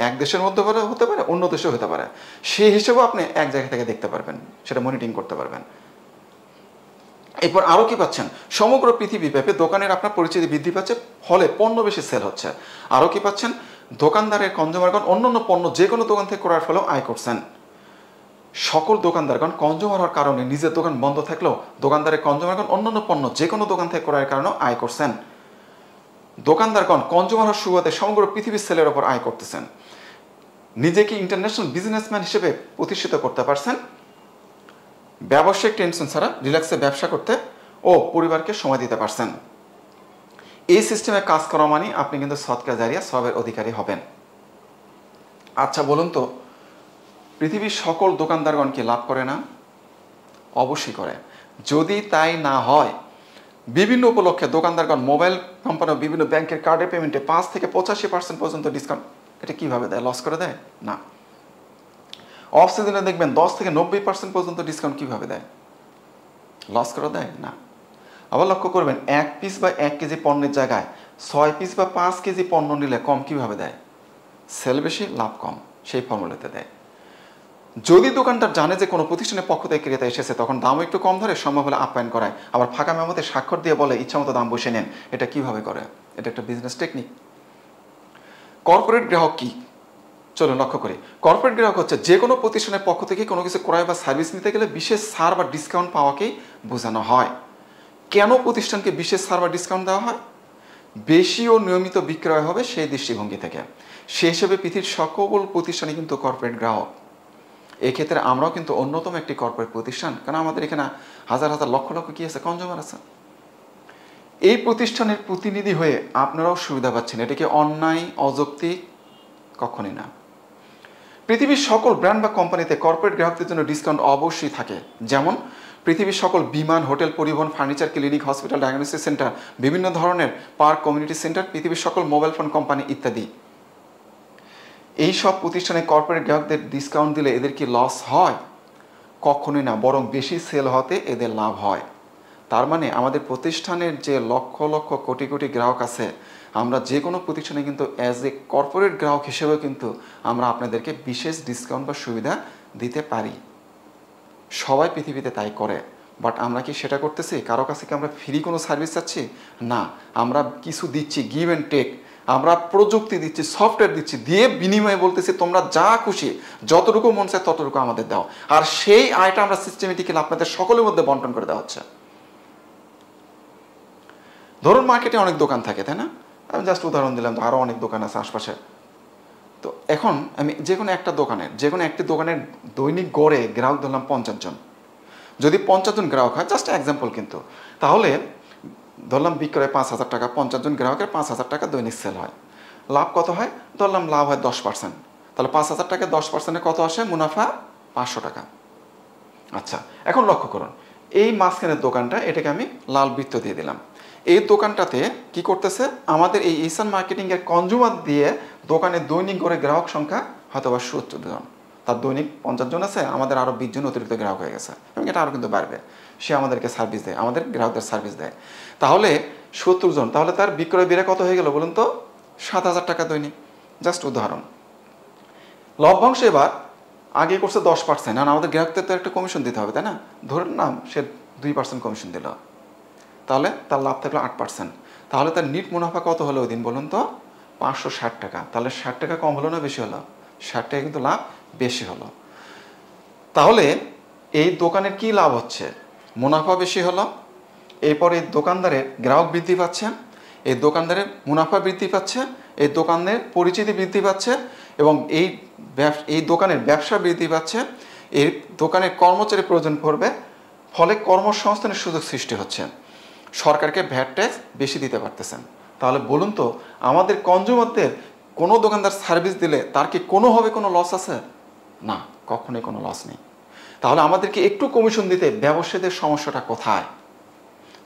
S1: এক দেশের মধ্যে হতে পারে, অন্য দেশেও হতে পারে। সেই হিসেবেও আপনি এক জায়গা থেকে দেখতে পারবেন, সেটা মনিটরিং করতে পারবেন। এরপর আরও কি পাচ্ছেন? সমগ্র পৃথিবীব্যাপী দোকানের আপনার পরিচিতি বৃদ্ধি পাচ্ছে, ফলে পণ্য বেশি সেল হচ্ছে। আরও কি পাচ্ছেন? দোকানদারের কনজিউমারগণ অন্যান্য পণ্য যে কোনো দোকান থেকে করার ফলেও আয় করছেন। সকল দোকানদারগণ কনজিউমার হওয়ার কারণে নিজের দোকান বন্ধ থাকলেও দোকানদারের কনজিউমারগণ অন্যান্য পণ্য যে কোনো দোকান থেকে করার কারণেও আয় করছেন। দোকানদারগণ কনজিউমার হওয়ার সুবাদে সমগ্র পৃথিবীর সেলের ওপর আয় করতেছেন। নিজেকে ইন্টারন্যাশনাল বিজনেসম্যান হিসেবে প্রতিষ্ঠিত করতে পারছেন, ব্যবসায়িক টেনশন ছাড়া রিল্যাক্সে ব্যবসা করতে ও পরিবারকে সময় দিতে পারছেন। এই সিস্টেমে কাজ করা মানে আপনি কিন্তু সদকা জারিয়া সবের অধিকারী হবেন। আচ্ছা বলুন তো, পৃথিবীর সকল দোকানদারগণ কি লাভ করে না? অবশ্যই করে। যদি তাই না হয়, বিভিন্ন উপলক্ষে দোকানদারগণ মোবাইল কোম্পানি ও বিভিন্ন ব্যাংকের কার্ডের পেমেন্টে 5 থেকে 85% পর্যন্ত ডিসকাউন্ট এটা কীভাবে দেয়? লস করে দেয় না। অফ সিজনে দেখবেন 10 থেকে 90% পর্যন্ত ডিসকাউন্ট কীভাবে দেয়? লস করে দেয় না। আবার লক্ষ্য করবেন, 1 পিস বা 1 কেজি পণ্যের জায়গায় 6 পিস বা 5 কেজি পণ্য নিলে কম কীভাবে দেয়? সেল বেশি, লাভ কম, সেই ফর্মুলাতে দেয়। যদি দোকানদার জানে যে কোনো প্রতিষ্ঠানের পক্ষ থেকে ক্রেতা এসেছে, তখন দামও একটু কম ধরে, সম্ভব হলে আপ্যায়ন করায়, আবার ফাঁকা মেমোতে স্বাক্ষর দিয়ে বলে ইচ্ছামতো দাম বসে নেন। এটা কিভাবে করে? এটা একটা বিজনেস টেকনিক। কর্পোরেট গ্রাহক কি? চলুন লক্ষ্য করি। কর্পোরেট গ্রাহক হচ্ছে যে কোনো প্রতিষ্ঠানের পক্ষ থেকে কোনো কিছু ক্রয় বা সার্ভিস নিতে গেলে বিশেষ ছাড় বা ডিসকাউন্ট পাওয়াকেই বোঝানো হয়। কেন প্রতিষ্ঠানকে বিশেষ ছাড় বা ডিসকাউন্ট দেওয়া হয়? বেশি ও নিয়মিত বিক্রয় হবে সেই দৃষ্টিভঙ্গি থেকে। সে হিসেবে পৃথিবীর সকল প্রতিষ্ঠানই কিন্তু কর্পোরেট গ্রাহক। এক্ষেত্রে আমরাও কিন্তু অন্যতম একটি কর্পোরেট প্রতিষ্ঠান, কারণ আমাদের এখানে হাজার হাজার লক্ষ লক্ষ কি আছে? কনজিউমার আছে। এই প্রতিষ্ঠানের প্রতিনিধি হয়ে আপনারাও সুবিধা পাচ্ছেন। এটা কি অন্যায়, অযৌক্তিক? কখনই না। পৃথিবীর সকল ব্র্যান্ড বা কোম্পানিতে কর্পোরেট গ্রাহকদের জন্য ডিসকাউন্ট অবশ্যই থাকে। যেমন পৃথিবীর সকল বিমান, হোটেল, পরিবহন, furniture, clinic, hospital, diagnostic centre, বিভিন্ন ধরনের পার্ক, কমিউনিটি সেন্টার, পৃথিবীর সকল মোবাইল ফোন কোম্পানি ইত্যাদি। এই সব প্রতিষ্ঠানে কর্পোরেট গ্রাহকদের ডিসকাউন্ট দিলে এদের কি লস হয়? কখনোই না, বরং বেশি সেল হতে এদের লাভ হয়। তার মানে আমাদের প্রতিষ্ঠানের যে লক্ষ লক্ষ কোটি কোটি গ্রাহক আছে, আমরা যে কোনো প্রতিষ্ঠানে কিন্তু অ্যাজ এ কর্পোরেট গ্রাহক হিসেবেও কিন্তু আমরা আপনাদেরকে বিশেষ ডিসকাউন্ট বা সুবিধা দিতে পারি। সবাই পৃথিবীতে তাই করে, বাট আমরা কি সেটা করতেছি? কারো কাছে কি আমরা ফ্রি কোনো সার্ভিস চাচ্ছি? না, আমরা কিছু দিচ্ছি, গিভ অ্যান্ড টেক। আমরা প্রযুক্তি দিচ্ছি, সফটওয়্যার দিচ্ছি, দিয়ে বিনিময়ে বলতেছি তোমরা যা খুশি যতটুকু মন চায় ততটুকু আমাদের দাও, আর সেই আয়টা আমরা সিস্টেমেটিক্যালি আপনাদের সকলের মধ্যে বন্টন করে দেওয়া হচ্ছে। ধরুন মার্কেটে অনেক দোকান থাকে, তাই না? আমি জাস্ট উদাহরণ দিলাম, তো আরও অনেক দোকান আছে আশপাশে। তো এখন আমি যে কোনো একটি দোকানের দৈনিক গড়ে গ্রাহক ধরলাম 50 জন। যদি 50 জন গ্রাহক হয়, জাস্ট এক্সাম্পল কিন্তু, তাহলে ধরলাম বিক্রয় 5,000 টাকা, 50 জন গ্রাহকের 5,000 টাকা দৈনিক সেল হয়। লাভ কত হয়? ধরলাম লাভ হয় 10%। তাহলে 5,000 টাকা 10%-এ কত আসে? মুনাফা 500 টাকা। আচ্ছা, এখন লক্ষ্য করুন, এই মাঝখানের দোকানটা, এটাকে আমি লাল বৃত্ত দিয়ে দিলাম। এই দোকানটাতে কি করতেছে? আমাদের এই ইসান মার্কেটিংয়ের কনজিউমার দিয়ে দোকানে দৈনিক গড়ে গ্রাহক সংখ্যা হয়তো বা 70 জন। তার দৈনিক 50 জন আছে, আমাদের আরও 20 জন অতিরিক্ত গ্রাহক হয়ে গেছে, এবং এটা আরও কিন্তু বাড়বে। সে আমাদেরকে সার্ভিস দেয়, আমাদের গ্রাহকদের সার্ভিস দেয়। তাহলে 70 জন, তাহলে তার বিক্রয় ব্যয় কত হয়ে গেল বলুন তো? 7,000 টাকা দৈনিক। জাস্ট উদাহরণ। লভ্যাংশ এবার আগে করছে 10%, আর আমাদের গ্রাহকদের তো একটা কমিশন দিতে হবে, তাই না? ধরে নাম সে 2% কমিশন দিল, তাহলে তার লাভ থাকলো 8%। তাহলে তার নিট মুনাফা কত হলো ওই দিন বলুন তো? 560 টাকা। তাহলে 60 টাকা কম হলো না বেশি হলো? 60 টাকা কিন্তু লাভ বেশি হলো। তাহলে এই দোকানের কি লাভ হচ্ছে? মুনাফা বেশি হলো, এরপর এই দোকানদারের গ্রাহক বৃদ্ধি পাচ্ছে, এই দোকানদারের মুনাফা বৃদ্ধি পাচ্ছে, এই দোকানের পরিচিতি বৃদ্ধি পাচ্ছে, এবং এই দোকানের ব্যবসা বৃদ্ধি পাচ্ছে, এই দোকানের কর্মচারীর প্রয়োজন পড়বে, ফলে কর্মসংস্থানের সুযোগ সৃষ্টি হচ্ছে, সরকারকে ভ্যাট ট্যাক্স বেশি দিতে পারতেছেন। তাহলে বলুন তো, আমাদের কনজিউমারদের কোনো দোকানদার সার্ভিস দিলে তার কি কোনোভাবে কোনো লস আছে? না, কখনোই কোনো লস নেই। তাহলে আমাদেরকে একটু কমিশন দিতে ব্যবসায়ীদের সমস্যাটা কোথায়?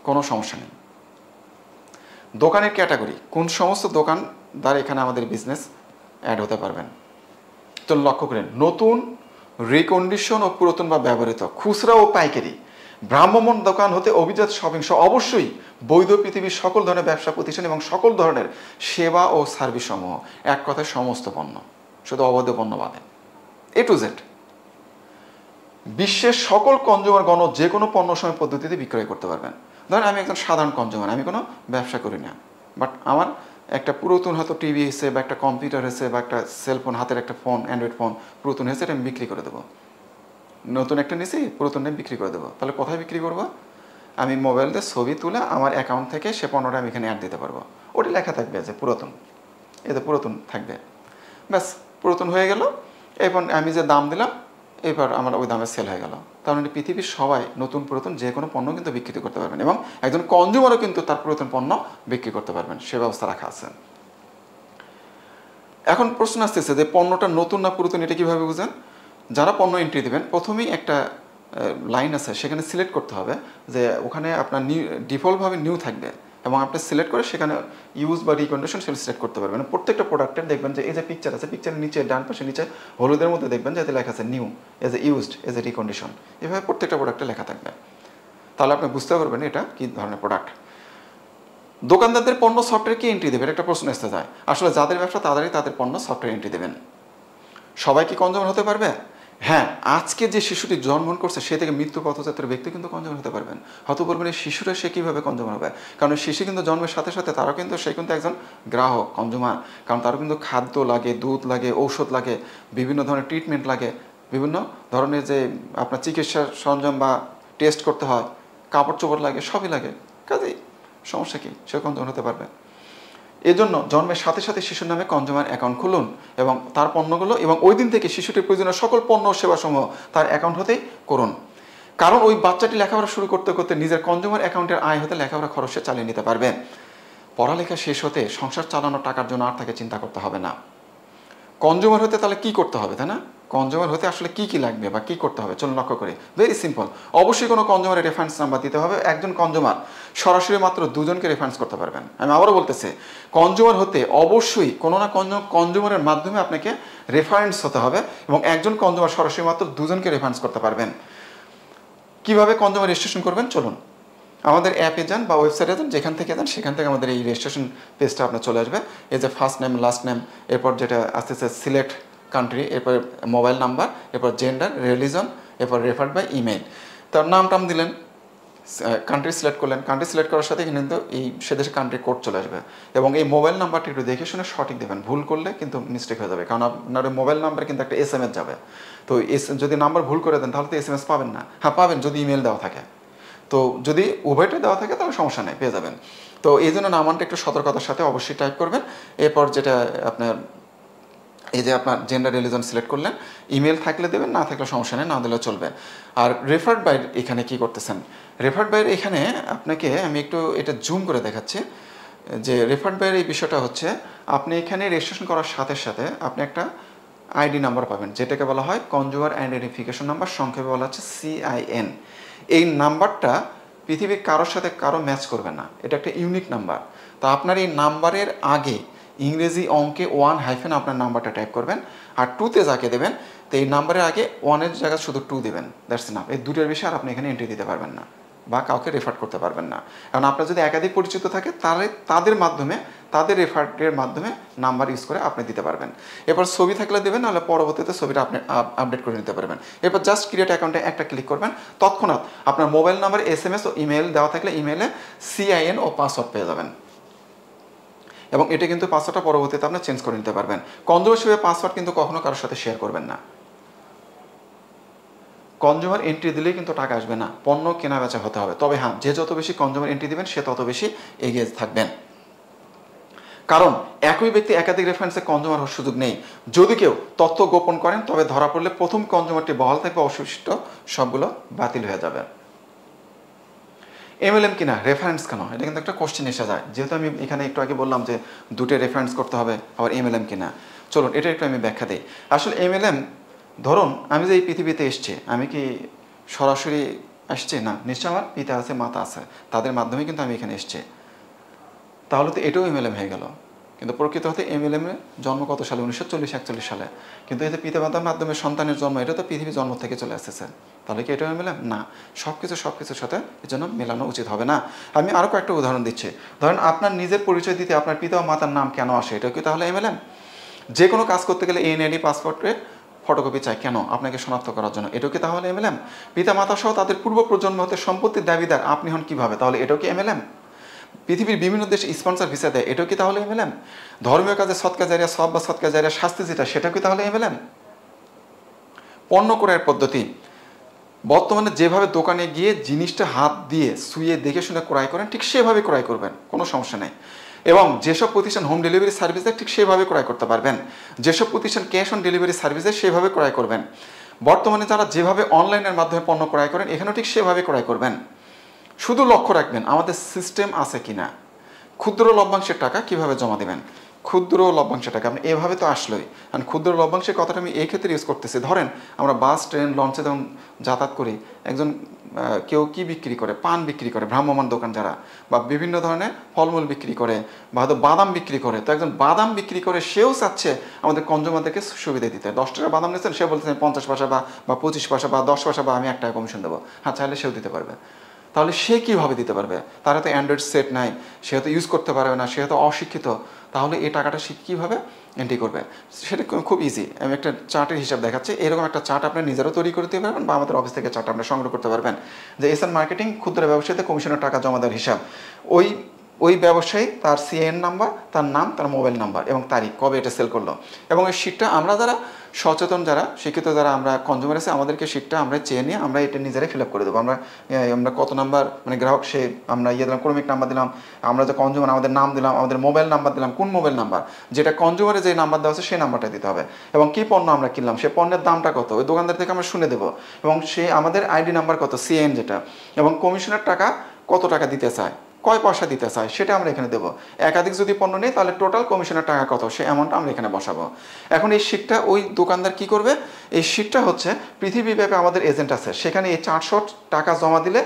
S1: কোনো সমস্যা নেই। দোকানের ক্যাটাগরি, কোন সমস্ত দোকানদার এখানে আমাদের বিজনেস অ্যাড হতে পারবেন? তো লক্ষ্য করেন, নতুন, রিকন্ডিশন ও পুরাতন বা ব্যবহৃত, খুচরা ও পাইকারি, ভ্রাম্যমাণ দোকান হতে অভিজাত শপিং সহ অবশ্যই বৈধ পৃথিবীর সকল ধরনের ব্যবসা প্রতিষ্ঠান এবং সকল ধরনের সেবা ও সার্ভিস সমূহ, এক কথায় সমস্ত পণ্য, শুধু অবৈধ পণ্য বাদে, A to Z। বিশ্বের সকল কনজিউমার গণ যে কোনো পণ্য সময় পদ্ধতিতে বিক্রয় করতে পারবেন। ধরেন আমি একজন সাধারণ কনজিউমার, আমি কোনো ব্যবসা করি না, বাট আমার একটা পুরাতন হয়তো টিভি হয়েছে, বা একটা কম্পিউটার হয়েছে, বা একটা সেলফোন, হাতের একটা ফোন, অ্যান্ড্রয়েড ফোন পুরাতন হয়েছে, এটা আমি বিক্রি করে দেবো। নতুন একটা নিয়েছি, পুরাতন নিয়ে বিক্রি করে দেবো। তাহলে কোথায় বিক্রি করবো? আমি মোবাইল দিয়ে ছবি তুলে আমার অ্যাকাউন্ট থেকে সে পণ্যটা আমি এখানে অ্যাড দিতে পারবো। ওটি লেখা থাকবে যে পুরাতন, এতে পুরাতন থাকবে, ব্যাস পুরাতন হয়ে গেল। এরপর আমি যে দাম দিলাম, এবার আমার ওই দামে সেল হয়ে গেল। তার মানে পৃথিবীর সবাই নতুন পুরাতন যে কোনো পণ্য কিন্তু বিক্রি করতে পারবেন, এবং একজন কনজিউমারও কিন্তু তার পুরাতন পণ্য বিক্রি করতে পারবেন, সে ব্যবস্থা রাখা আছে। এখন প্রশ্ন আসতেছে যে পণ্যটা নতুন না পুরাতন, এটা কীভাবে বুঝেন? যারা পণ্য এন্ট্রি দেবেন, প্রথমেই একটা লাইন আছে, সেখানে সিলেক্ট করতে হবে যে ওখানে আপনার ডিফল্টভাবে নিউ থাকবে, এবং আপনি সিলেক্ট করে সেখানে ইউজ বা রিকন্ডিশন সেটা সিলেক্ট করতে পারবেন। প্রত্যেকটা প্রোডাক্টের দেখবেন যে এই যে পিকচার আছে, পিকচারের নিচে ডান পাশে নিচে হলুদের মধ্যে দেখবেন যে এতে লেখা আছে new, as a used, as a recondition, এভাবে প্রত্যেকটা প্রোডাক্টে লেখা থাকবে। তাহলে আপনি বুঝতে পারবেন এটা কী ধরনের প্রোডাক্ট। দোকানদারদের পণ্য সফটওয়্যার কি এন্ট্রি দেবেন? একটা প্রশ্ন আসতে যায়। আসলে যাদের ব্যবসা তাদেরই তাদের পণ্য সফটওয়্যার এন্ট্রি দেবেন। সবাই কি কনজিউমার হতে পারবে? হ্যাঁ, আজকে যে শিশুটি জন্মগ্রহণ করছে সে থেকে মৃত্যু পথযাত্রীর ব্যক্তি কিন্তু কনজিউমার হতে পারবেন। হয়তো বলবেন এই শিশুরা সে কীভাবে কনজিউমার হবে? কারণ শিশু কিন্তু জন্মের সাথে সাথে তারাও কিন্তু সে কিন্তু একজন গ্রাহক, কনজিউমার। কারণ তারও কিন্তু খাদ্য লাগে, দুধ লাগে, ঔষধ লাগে, বিভিন্ন ধরনের ট্রিটমেন্ট লাগে, বিভিন্ন ধরনের যে আপনার চিকিৎসার সরঞ্জাম বা টেস্ট করতে হয়, কাপড় চোপড় লাগে, সবই লাগে। কাজেই সমস্যা কী? সে কনজিউমার হতে পারবে। এজন্য জন্মের সাথে সাথে শিশুর নামে কনজিউমার অ্যাকাউন্ট খুলুন, এবং তার পণ্যগুলো, এবং ওই দিন থেকে শিশুটির প্রয়োজনীয় সকল পণ্য ও সেবাসমূহ তার অ্যাকাউন্ট হতেই করুন। কারণ ওই বাচ্চাটি লেখাপড়া শুরু করতে করতে নিজের কনজিউমার অ্যাকাউন্টের আয় হতে লেখাপড়া খরচ চালিয়ে নিতে পারবে। পড়ালেখা শেষ হতে সংসার চালানোর টাকার জন্য আর তাকে চিন্তা করতে হবে না। কনজিউমার হতে তাহলে কী করতে হবে, তাই না? কনজিউমার হতে আসলে কী কী লাগবে বা কী করতে হবে চলুন লক্ষ্য করি। Very simple. অবশ্যই কোনো কনজিউমারের রেফারেন্স নাম্বার দিতে হবে। একজন কনজিউমার সরাসরি মাত্র 2 জনকে রেফারেন্স করতে পারবেন। আমি আবারও বলতেছি, কনজিউমার হতে অবশ্যই কোনো না কোনো কনজিউমারের মাধ্যমে আপনাকে রেফারেন্স হতে হবে, এবং একজন কনজিউমার সরাসরি মাত্র 2 জনকে রেফারেন্স করতে পারবেন। কিভাবে কনজিউমার রেজিস্ট্রেশন করবেন চলুন আমাদের অ্যাপে যান বা ওয়েবসাইটে যান, যেখান থেকে যান সেখান থেকে আমাদের এই রেজিস্ট্রেশন পেজটা আপনার চলে আসবে। এই যে ফার্স্ট নেম, লাস্ট নেম, এরপর যেটা আসতেছে সিলেক্ট কান্ট্রি, এরপর মোবাইল নাম্বার, এরপর জেন্ডার, রিলিজন, এরপর রেফার্ড বাই ইমেল। তার নাম টাম দিলেন, কান্ট্রি সিলেক্ট করলেন। কান্ট্রি সিলেক্ট করার সাথে কিন্তু এই সে দেশের কান্ট্রি কোড চলে আসবে। এবং এই মোবাইল নাম্বারটা একটু দেখে শুনে সঠিক দেবেন, ভুল করলে কিন্তু মিস্টেক হয়ে যাবে, কারণ আপনার ওই মোবাইল নাম্বার কিন্তু একটা SMS যাবে। তো যদি নাম্বার ভুল করে দেন তাহলে তো SMS পাবেন না। হ্যাঁ পাবেন যদি ইমেল দেওয়া থাকে, তো যদি উভয়টা দেওয়া থাকে তাহলে সমস্যা নেই, পেয়ে যাবেন। তো এই জন্য নামটা একটু সতর্কতার সাথে অবশ্যই টাইপ করবেন। এরপর যেটা আপনার এই যে আপনার জেন্ডার, রিলিজন সিলেক্ট করলেন, ইমেল থাকলে দেবেন, না থাকলে সমস্যা নেই, না দিলেও চলবে। আর রেফার্ড বাই এখানে কি করতেছেন, রেফার্ড বাই এখানে আপনাকে আমি একটু এটা জুম করে দেখাচ্ছি যে রেফার্ড বাইয়ের এই বিষয়টা হচ্ছে আপনি এখানে রেজিস্ট্রেশন করার সাথে সাথে আপনি একটা আইডি নাম্বার পাবেন, যেটাকে বলা হয় কনজিউমার আইডেন্টিফিকেশন নাম্বার, সংক্ষেপে বলা হচ্ছে CIN। এই নাম্বারটা পৃথিবীর কারোর সাথে কারো ম্যাচ করবে না, এটা একটা ইউনিক নাম্বার। তো আপনার এই নাম্বারের আগে ইংরেজি অঙ্কে 1- আপনার নাম্বারটা টাইপ করবেন, আর 2তে যাকে দেবেন তো এই নাম্বারের আগে 1-এর জায়গায় শুধু 2 দেবেন, দ্যাটস এনাফ। এই দুটোর বেশি আর আপনি এখানে এন্ট্রি দিতে পারবেন না বা কাউকে রেফার করতে পারবেন না। কারণ আপনার যদি একাধিক পরিচিত থাকে তাহলে তাদের মাধ্যমে, তাদের রেফারের মাধ্যমে নাম্বার ইউজ করে আপনি দিতে পারবেন। এরপর ছবি থাকলে দেবেন, নাহলে পরবর্তীতে ছবিটা আপনি আপডেট করে নিতে পারবেন। এরপর জাস্ট ক্রিয়েট অ্যাকাউন্টে একটা ক্লিক করবেন, তৎক্ষণাৎ আপনার মোবাইল নাম্বার, SMS ও ইমেল দেওয়া থাকলে ইমেলে CIN ও পাসওয়ার্ড পেয়ে যাবেন। এবং এটা কিন্তু পাসওয়ার্ডটা পরবর্তীতে আপনি চেঞ্জ করে নিতে পারবেন। কনজিউমার পাসওয়ার্ড কিন্তু কখনো কারোর সাথে শেয়ার করবেন না। কনজিউমার এন্ট্রি দিলেই কিন্তু টাকা আসবে না, পণ্য কেনা বেচা হতে হবে। তবে হ্যাঁ, যে যত বেশি কনজিউমার এন্ট্রি দিবেন সে তত বেশি এগিয়ে থাকবেন। কারণ একই ব্যক্তি একাধিক রেফারেন্সে কনজিউমার হওয়ার সুযোগ নেই। যদি কেউ তথ্য গোপন করেন তবে ধরা পড়লে প্রথম কনজিউমারটি বহাল থাকবে, অবশিষ্ট সবগুলো বাতিল হয়ে যাবে। MLM কিনা, রেফারেন্স কেন, এটা কিন্তু একটা কোশ্চেন এসে যায়। যেহেতু আমি এখানে একটু আগে বললাম যে দুটো রেফারেন্স করতে হবে, আবার MLM কিনা, চলুন এটা একটু আমি ব্যাখ্যা দিই। আসলে MLM, ধরুন আমি যে এই পৃথিবীতে এসছি, আমি কি সরাসরি আসছি না, নিশ্চয় আমার পিতা আছে, মাতা আছে, তাদের মাধ্যমে কিন্তু আমি এখানে এসছি। তাহলে তো এটাও MLM হয়ে গেল। কিন্তু প্রকৃত হতে MLM এর জন্ম কত সালে, 1940-41 সালে। কিন্তু এই যে পিতা মাতার মাধ্যমে সন্তানের জন্ম, এটা তো পৃথিবী জন্ম থেকে চলে আসতেছে। তাহলে কি এটাও MLM? না, সব কিছুর সাথে এর জন্য মেলানো উচিত হবে না। আমি আরও কয়েকটা উদাহরণ দিচ্ছি। ধরেন আপনার নিজের পরিচয় দিতে আপনার পিতা ও মাতার নাম কেন আসে, এটা কি তাহলে MLM? যে কোনো কাজ করতে গেলে NID, পাসপোর্টের ফটোকপি চাই কেন, আপনাকে শনাক্ত করার জন্য, এটাও কি তাহলে MLM? পিতা মাতা সহ তাদের পূর্ব প্রজন্ম হতে সম্পত্তির দাবিদার আপনি হন কিভাবে, তাহলে এটাও কি MLM? পৃথিবীর বিভিন্ন দেশে স্পন্সর ভিসা দেয়, এটাও কি তাহলে MLM? ধর্মীয় কাজে সৎকা জারিয়া, সব বা সৎকা জারিয়া শাস্তি যেটা, সেটাও কি তাহলে MLM? পণ্য ক্রয়ের পদ্ধতি, বর্তমানে যেভাবে দোকানে গিয়ে জিনিসটা হাত দিয়ে শুয়ে দেখে শুনে ক্রয় করেন, ঠিক সেভাবে ক্রয় করবেন, কোনো সমস্যা নেই। এবং যেসব প্রতিষ্ঠান হোম ডেলিভারি সার্ভিস দেয় ঠিক সেভাবে ক্রয় করতে পারবেন। যেসব প্রতিষ্ঠান ক্যাশ অন ডেলিভারি সার্ভিস দেয় সেভাবে ক্রয় করবেন। বর্তমানে যারা যেভাবে অনলাইনের মাধ্যমে পণ্য ক্রয় করেন, এখানেও ঠিক সেভাবে ক্রয় করবেন। শুধু লক্ষ্য রাখবেন আমাদের সিস্টেম আছে কিনা। ক্ষুদ্র লভ্যাংশের টাকা কিভাবে জমা দেবেন, ক্ষুদ্র লভ্যাংশের টাকা আপনি এভাবে তো আসলোই। কারণ ক্ষুদ্র লভ্যাংশের কথাটা আমি এই ক্ষেত্রে ইউজ করতেছি, ধরেন আমরা বাস, ট্রেন, লঞ্চে যখন যাতায়াত করি, একজন কেউ কি বিক্রি করে, পান বিক্রি করে, ভ্রাম্যমাণ দোকান যারা, বা বিভিন্ন ধরনের ফলমূল বিক্রি করে, বা হয়তো বাদাম বিক্রি করে, তো একজন বাদাম বিক্রি করে সেও চাচ্ছে আমাদের কনজিউমারদেরকে সুবিধা দিতে। 10 টাকা বাদাম নিচ্ছেন, সে বলতেছেন 50 পয়সা বা 25 পয়সা বা 10 পয়সা বা আমি 1 টাকা কমিশন দেবো। হ্যাঁ, চাইলে সেও দিতে পারবে। তাহলে সে কীভাবে দিতে পারবে? তার হয়তো অ্যান্ড্রয়েড সেট নাই, সে হয়তো ইউজ করতে পারবে না, সে হয়তো অশিক্ষিত। তাহলে এই টাকাটা সে কীভাবে এন্ট্রি করবে? সেটা খুব ইজি। আমি একটা চার্টের হিসাব দেখাচ্ছি। এরকম একটা চার্ট আপনি নিজেরও তৈরি করতে পারবেন বা আমাদের অফিস থেকে চার্ট আপনি সংগ্রহ করতে পারবেন, যে SN মার্কেটিং ক্ষুদ্র ব্যবসায়ীতে কমিশনের টাকা জমা দেওয়ার হিসাব। ওই ব্যবসায়ী তার CIN নাম্বার, তার নাম, তার মোবাইল নাম্বার এবং তারিখ, কবে এটা সেল করলো। এবং এই শিটটা আমরা যারা সচেতন, যারা শিক্ষিত, যারা আমরা কনজিউমার আছে, আমাদেরকে শিটটা আমরা চেয়ে নিয়ে আমরা এটা নিজেরাই ফিল আপ করে দেবো। আমরা কত নাম্বার, মানে গ্রাহক সে আমরা দিলাম, ক্রমিক নাম্বার দিলাম, আমরা যে কনজিউমার আমাদের নাম দিলাম, আমাদের মোবাইল নাম্বার দিলাম, কোন মোবাইল নাম্বার, যেটা কনজিউমারে যে নাম্বার দেওয়া আছে সেই নাম্বারটা দিতে হবে। এবং কী পণ্য আমরা কিনলাম, সে পণ্যের দামটা কত, ওই দোকানদার থেকে আমরা শুনে দেবো। এবং সে আমাদের ID নাম্বার কত, CIN যেটা, এবং কমিশনের টাকা কত টাকা দিতে চায়, কয় পয়সা দিতে চায়, সেটা আমরা এখানে দেবো। একাধিক যদি পণ্য নেই তাহলে টোটাল কমিশনের টাকা কত, সেই অ্যামাউন্টটা আমরা এখানে বসাবো। এখন এই শিটটা ওই দোকানদার কি করবে, এই শিটটা হচ্ছে পৃথিবীব্যাপী আমাদের এজেন্ট আছে, সেখানে এই 400 টাকা জমা দিলে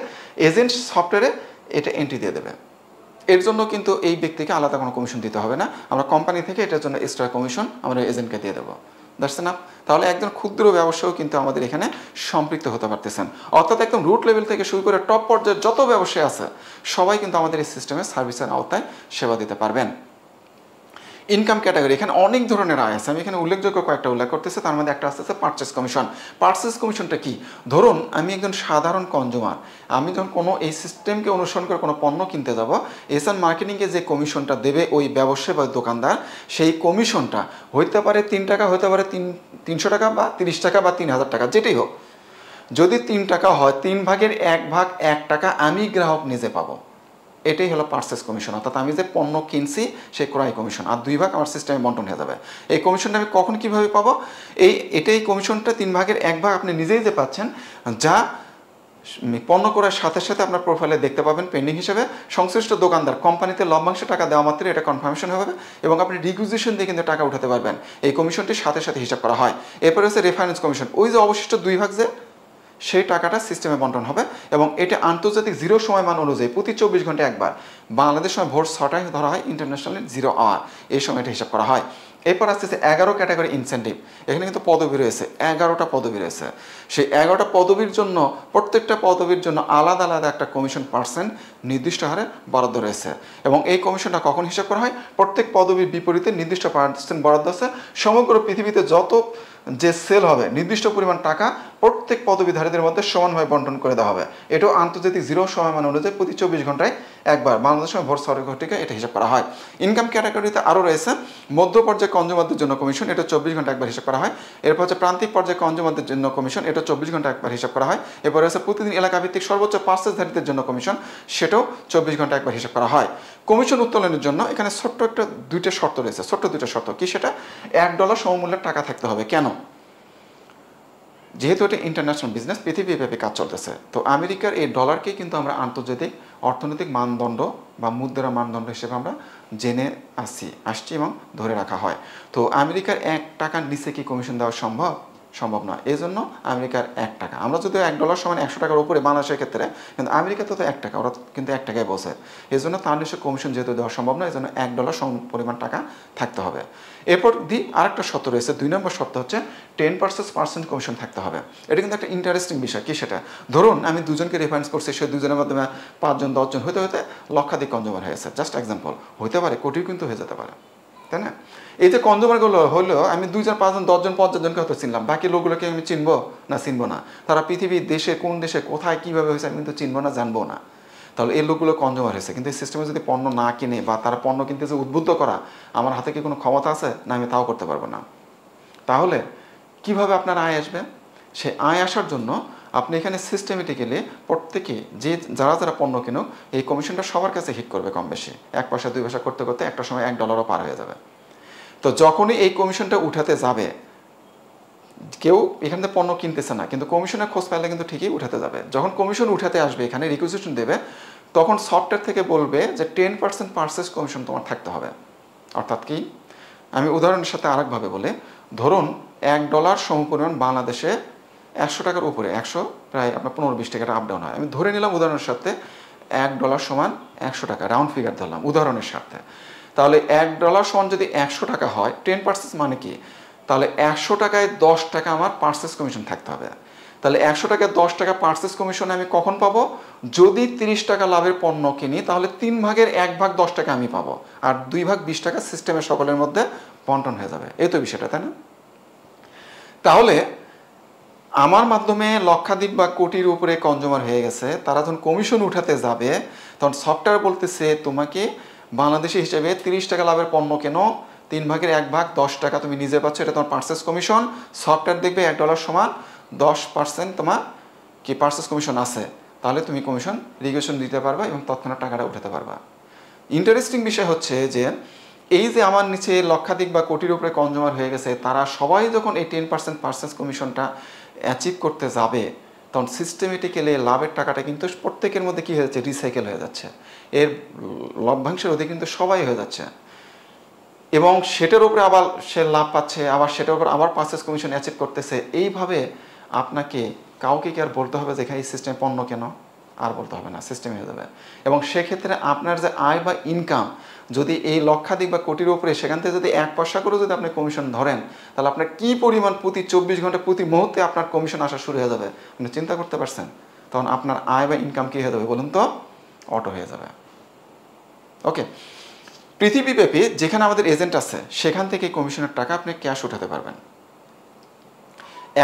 S1: এজেন্ট সফটওয়্যারে এটা এন্ট্রি দিয়ে দেবে। এর জন্য কিন্তু এই ব্যক্তিকে আলাদা কোনো কমিশন দিতে হবে না, আমরা কোম্পানি থেকে এটার জন্য এক্সট্রা কমিশন আমরা এজেন্টকে দিয়ে দেবো। That's enough. তাহলে একজন ক্ষুদ্র ব্যবসায়ও কিন্তু আমাদের এখানে সম্পৃক্ত হতে পারতেছেন। অর্থাৎ একদম রুট লেভেল থেকে শুরু করে টপ পর্যায়ে যত ব্যবসায়ী আছে সবাই কিন্তু আমাদের এই সিস্টেমে সার্ভিসের আওতায় সেবা দিতে পারবেন। ইনকাম ক্যাটাগরি, এখানে অনেক ধরনের আয় আছে, আমি এখানে উল্লেখযোগ্য কয়েকটা উল্লেখ করতেছি। তার মধ্যে একটা আসতেছে পারচেস কমিশন। পারচেস কমিশনটা কি? ধরুন আমি একজন সাধারণ কনজিউমার, আমি যখন কোনো এই সিস্টেমকে অনুসরণ করে কোনো পণ্য কিনতে যাব, এসএন মার্কেটিংয়ে যে কমিশনটা দেবে ওই ব্যবসায়ী বা দোকানদার, সেই কমিশনটা হইতে পারে 3 টাকা, হতে পারে 300 টাকা বা 30 টাকা বা 3000 টাকা, যেটাই হোক। যদি 3 টাকা হয়, 3 ভাগের 1 ভাগ 1 টাকা আমি গ্রাহক নিজে পাবো। এটাই হলো পারচেস কমিশন। অর্থাৎ আমি যে পণ্য কিনছি সেই ক্রয় কমিশন, আর 2 ভাগ আমার সিস্টেমে বন্টন হয়ে যাবে। এই কমিশনটা আমি কখন কীভাবে পাবো? এই কমিশনটা 3 ভাগের 1 ভাগ আপনি নিজেই যে পাচ্ছেন, যা পণ্য করার সাথে সাথে আপনার প্রোফাইলে দেখতে পাবেন পেন্ডিং হিসেবে। সংশ্লিষ্ট দোকানদার কোম্পানিতে লভ্যাংশে টাকা দেওয়া মাত্রই এটা কনফার্মেশন হবে এবং আপনি রিকুইজিশন দিয়ে কিন্তু টাকা উঠাতে পারবেন। এই কমিশনটির সাথে সাথে হিসাব করা হয়। এরপরে হচ্ছে রেফারেন্স কমিশন, ওই যে অবশিষ্ট 2 ভাগ যে সেই টাকাটা সিস্টেমে বন্টন হবে এবং এটা আন্তর্জাতিক জিরো সময় মান অনুযায়ী প্রতি 24 ঘন্টায় একবার, বাংলাদেশ সময় ভোর 6টায় ধরা হয় ইন্টারন্যাশনাল জিরো আওয়ার, এই সময়টা হিসাব করা হয়। এরপর আসতেছে 11 ক্যাটাগরি ইনসেন্টিভ। এখানে কিন্তু পদবি রয়েছে, 11টা পদবি রয়েছে। সেই 11টা পদবির জন্য, প্রত্যেকটা পদবির জন্য আলাদা আলাদা একটা কমিশন পার্সেন্ট নির্দিষ্ট হারে বরাদ্দ রয়েছে এবং এই কমিশনটা কখন হিসাব করা হয়? প্রত্যেক পদবির বিপরীতে নির্দিষ্ট পার্সেন্ট বরাদ্দ আছে। সমগ্র পৃথিবীতে যত যে সেল হবে নির্দিষ্ট পরিমাণ টাকা প্রত্যেক পদবীধারীদের মধ্যে সমানভাবে বন্টন করে দেওয়া হবে। এটাও আন্তর্জাতিক জিরো সময় মান অনুযায়ী প্রতি 24 ঘন্টায় একবার, বাংলাদেশ সময় ভোর 6 ঘটিকা এটা হিসাব করা হয়। ইনকাম ক্যাটাগরিতে আরও রয়েছে মধ্য পর্যায়ে কনজিউমারদের জন্য কমিশন, এটা 24 ঘন্টা একবার হিসাব করা হয়। এরপর হচ্ছে প্রান্তিক পর্যায়ে কনজিউমারদের জন্য কমিশন, এটা 24 ঘন্টা একবার হিসাব করা হয়। এরপর হচ্ছে প্রতিদিন এলাকাভিত্তিক সর্বোচ্চ পার্সেসধারীদের জন্য কমিশন, সেটাও 24 ঘন্টা একবার হিসাব করা হয়। কমিশন উত্তোলনের জন্য এখানে ছোট্ট একটা 2টা শর্ত রয়েছে, ছোট্ট 2টা শর্ত। কি সেটা? $1 সমমূল্যের টাকা থাকতে হবে। কেন? যেহেতু এটা ইন্টারন্যাশনাল বিজনেস, পৃথিবীব্যাপী কাজ চলতেছে, তো আমেরিকার এই ডলারকে কিন্তু আমরা আন্তর্জাতিক অর্থনৈতিক মানদণ্ড বা মুদ্রা মানদণ্ড হিসেবে আমরা জেনে আসছি এবং ধরে রাখা হয়। তো আমেরিকার 1 টাকার নিচে কি কমিশন দেওয়া সম্ভব নয়। এই জন্য আমেরিকার 1 টাকা, আমরা যদি $1 সমান 100 টাকার উপরে বাংলাদেশের ক্ষেত্রে, কিন্তু আমেরিকাতে তো 1 টাকা, ওরা কিন্তু 1 টাকায় বসে। এই জন্য তার নিচে কমিশন যেহেতু দেওয়া সম্ভব নয়, এই জন্য $1 সম পরিমাণ টাকা থাকতে হবে। এরপর আরেকটা শর্ত রয়েছে, 2 নম্বর শর্ত হচ্ছে 10% কমিশন থাকতে হবে। এটা কিন্তু একটা ইন্টারেস্টিং বিষয়। কি সেটা? ধরুন আমি দুজনকে রেফারেন্স করছি, সেই দুজনের মাধ্যমে 5 জন 10 জন হতে হতে লক্ষাধিক কনজিউমার হয়েছে। জাস্ট এক্সাম্পল, হতে পারে কোটিও কিন্তু হয়ে যেতে পারে, তাই না? এই যে কনজিউমারগুলো হলো, আমি 2 জন 5 জন 10 জন 50 জনকে হয়তো চিনলাম, বাকি লোকগুলোকে আমি চিনবো না চিনবো না? তারা পৃথিবীর দেশে কোন দেশে কোথায় কীভাবে হয়েছে আমি কিন্তু চিনবো না, জানবো না। তাহলে এই লোকগুলো কনজিউমার হয়েছে, কিন্তু এই সিস্টেমে যদি পণ্য না কিনে বা তারা পণ্য কিনতে যে উদ্বুদ্ধ করা, আমার হাতে কি কোনো ক্ষমতা আছে? না, আমি তাও করতে পারবো না। তাহলে কিভাবে আপনার আয় আসবে? সে আয় আসার জন্য আপনি এখানে সিস্টেমেটিক্যালি প্রত্যেকে যারা পণ্য কিনুক, এই কমিশনটা সবার কাছে হিট করবে কম বেশি। 1 পয়সা 2 পয়সা করতে করতে একটা সময় $1 পার হয়ে যাবে। তো যখনই এই কমিশনটা উঠাতে যাবে, কেউ এখান থেকে পণ্য কিনতেছে না, কিন্তু কমিশনের খোঁজ পাইলে কিন্তু ঠিকই উঠাতে যাবে। যখন কমিশন উঠাতে আসবে, এখানে রিকুইজিশন দেবে, তখন সফটওয়্যার থেকে বলবে যে 10% পার্সেস কমিশন তোমার থাকতে হবে। অর্থাৎ কি? আমি উদাহরণের সাথে আরেকভাবে বলে, ধরুন $1 সমপরিমাণ বাংলাদেশে 100 টাকার উপরে, 100 প্রায় আপনার 15-20 টাকাটা আপ ডাউন হয়। আমি ধরে নিলাম উদাহরণের সাথে $1 সমান 100 টাকা, রাউন্ড ফিগার ধরলাম উদাহরণের সাথে। তাহলে $1 সমান যদি 100 টাকা হয়, 10% মানে কি? তাহলে 100 টাকায় 10 টাকা আমার পার্সেস কমিশন থাকতে হবে। তাহলে 100 টাকায় 10 টাকা পার্সেস কমিশন আমি কখন পাবো? যদি 30 টাকা লাভের পণ্য কিনি, তাহলে 3 ভাগের 1 ভাগ 10 টাকা আমি পাবো, আর 2 ভাগ 20 টাকা সিস্টেমের সকলের মধ্যে বন্টন হয়ে যাবে। এই তো বিষয়টা, তাই না? তাহলে আমার মাধ্যমে লক্ষাধিক বা কোটির উপরে কনজিউমার হয়ে গেছে, তারা যখন কমিশন উঠাতে যাবে, তখন সফটওয়্যার বলতেছে তোমাকে বাংলাদেশি হিসেবে 30 টাকা লাভের পণ্য কেন, 3 ভাগের 1 ভাগ 10 টাকা তুমি নিজে পাচ্ছ, এটা তোমার পার্সেস কমিশন। সফটওয়্যার দেখবে $1 সমান 10% তোমার কি পার্সেস কমিশন আছে, তাহলে তুমি কমিশন রিগুলেশন দিতে পারবা এবং তৎক্ষণাৎ টাকাটা উঠাতে পারবা। ইন্টারেস্টিং বিষয় হচ্ছে যে এই যে আমার নিচে লক্ষাধিক বা কোটির উপরে কনজিউমার হয়ে গেছে, তারা সবাই যখন এই 10% পার্সেস কমিশনটা অ্যাচিভ করতে যাবে, তখন সিস্টেমেটিক্যালি লাভের টাকাটা কিন্তু প্রত্যেকের মধ্যে কী হয়ে যাচ্ছে? রিসাইকেল হয়ে যাচ্ছে। এর লভ্যাংশের অধিক কিন্তু সবাই হয়ে যাচ্ছে এবং সেটার উপরে আবার সে লাভ পাচ্ছে, আবার সেটার উপর আবার পার্সেস কমিশন অ্যাচিভ করতেছে। এইভাবে আপনাকে কাউকে কি আর বলতে হবে যে এখানে এই সিস্টেমে পণ্য কেন? আর বলতে হবে না, সিস্টেম হয়ে যাবে। এবং সেক্ষেত্রে আপনার যে আয় বা ইনকাম যদি এই লক্ষাধিক বা কোটির উপরে সেখান থেকে যদি 1 পয়সা করে যদি আপনি কমিশন ধরেন, তাহলে আপনার কি পরিমাণ প্রতি 24 ঘন্টা প্রতি মুহূর্তে আপনার কমিশন আসা শুরু হয়ে যাবে আপনি চিন্তা করতে পারছেন? তখন আপনার আয় বা ইনকাম কী হয়ে যাবে বলুন তো? অটো হয়ে যাবে। ওকে, পৃথিবীব্যাপী যেখানে আমাদের এজেন্ট আছে সেখান থেকে কমিশনের টাকা আপনি ক্যাশ উঠাতে পারবেন।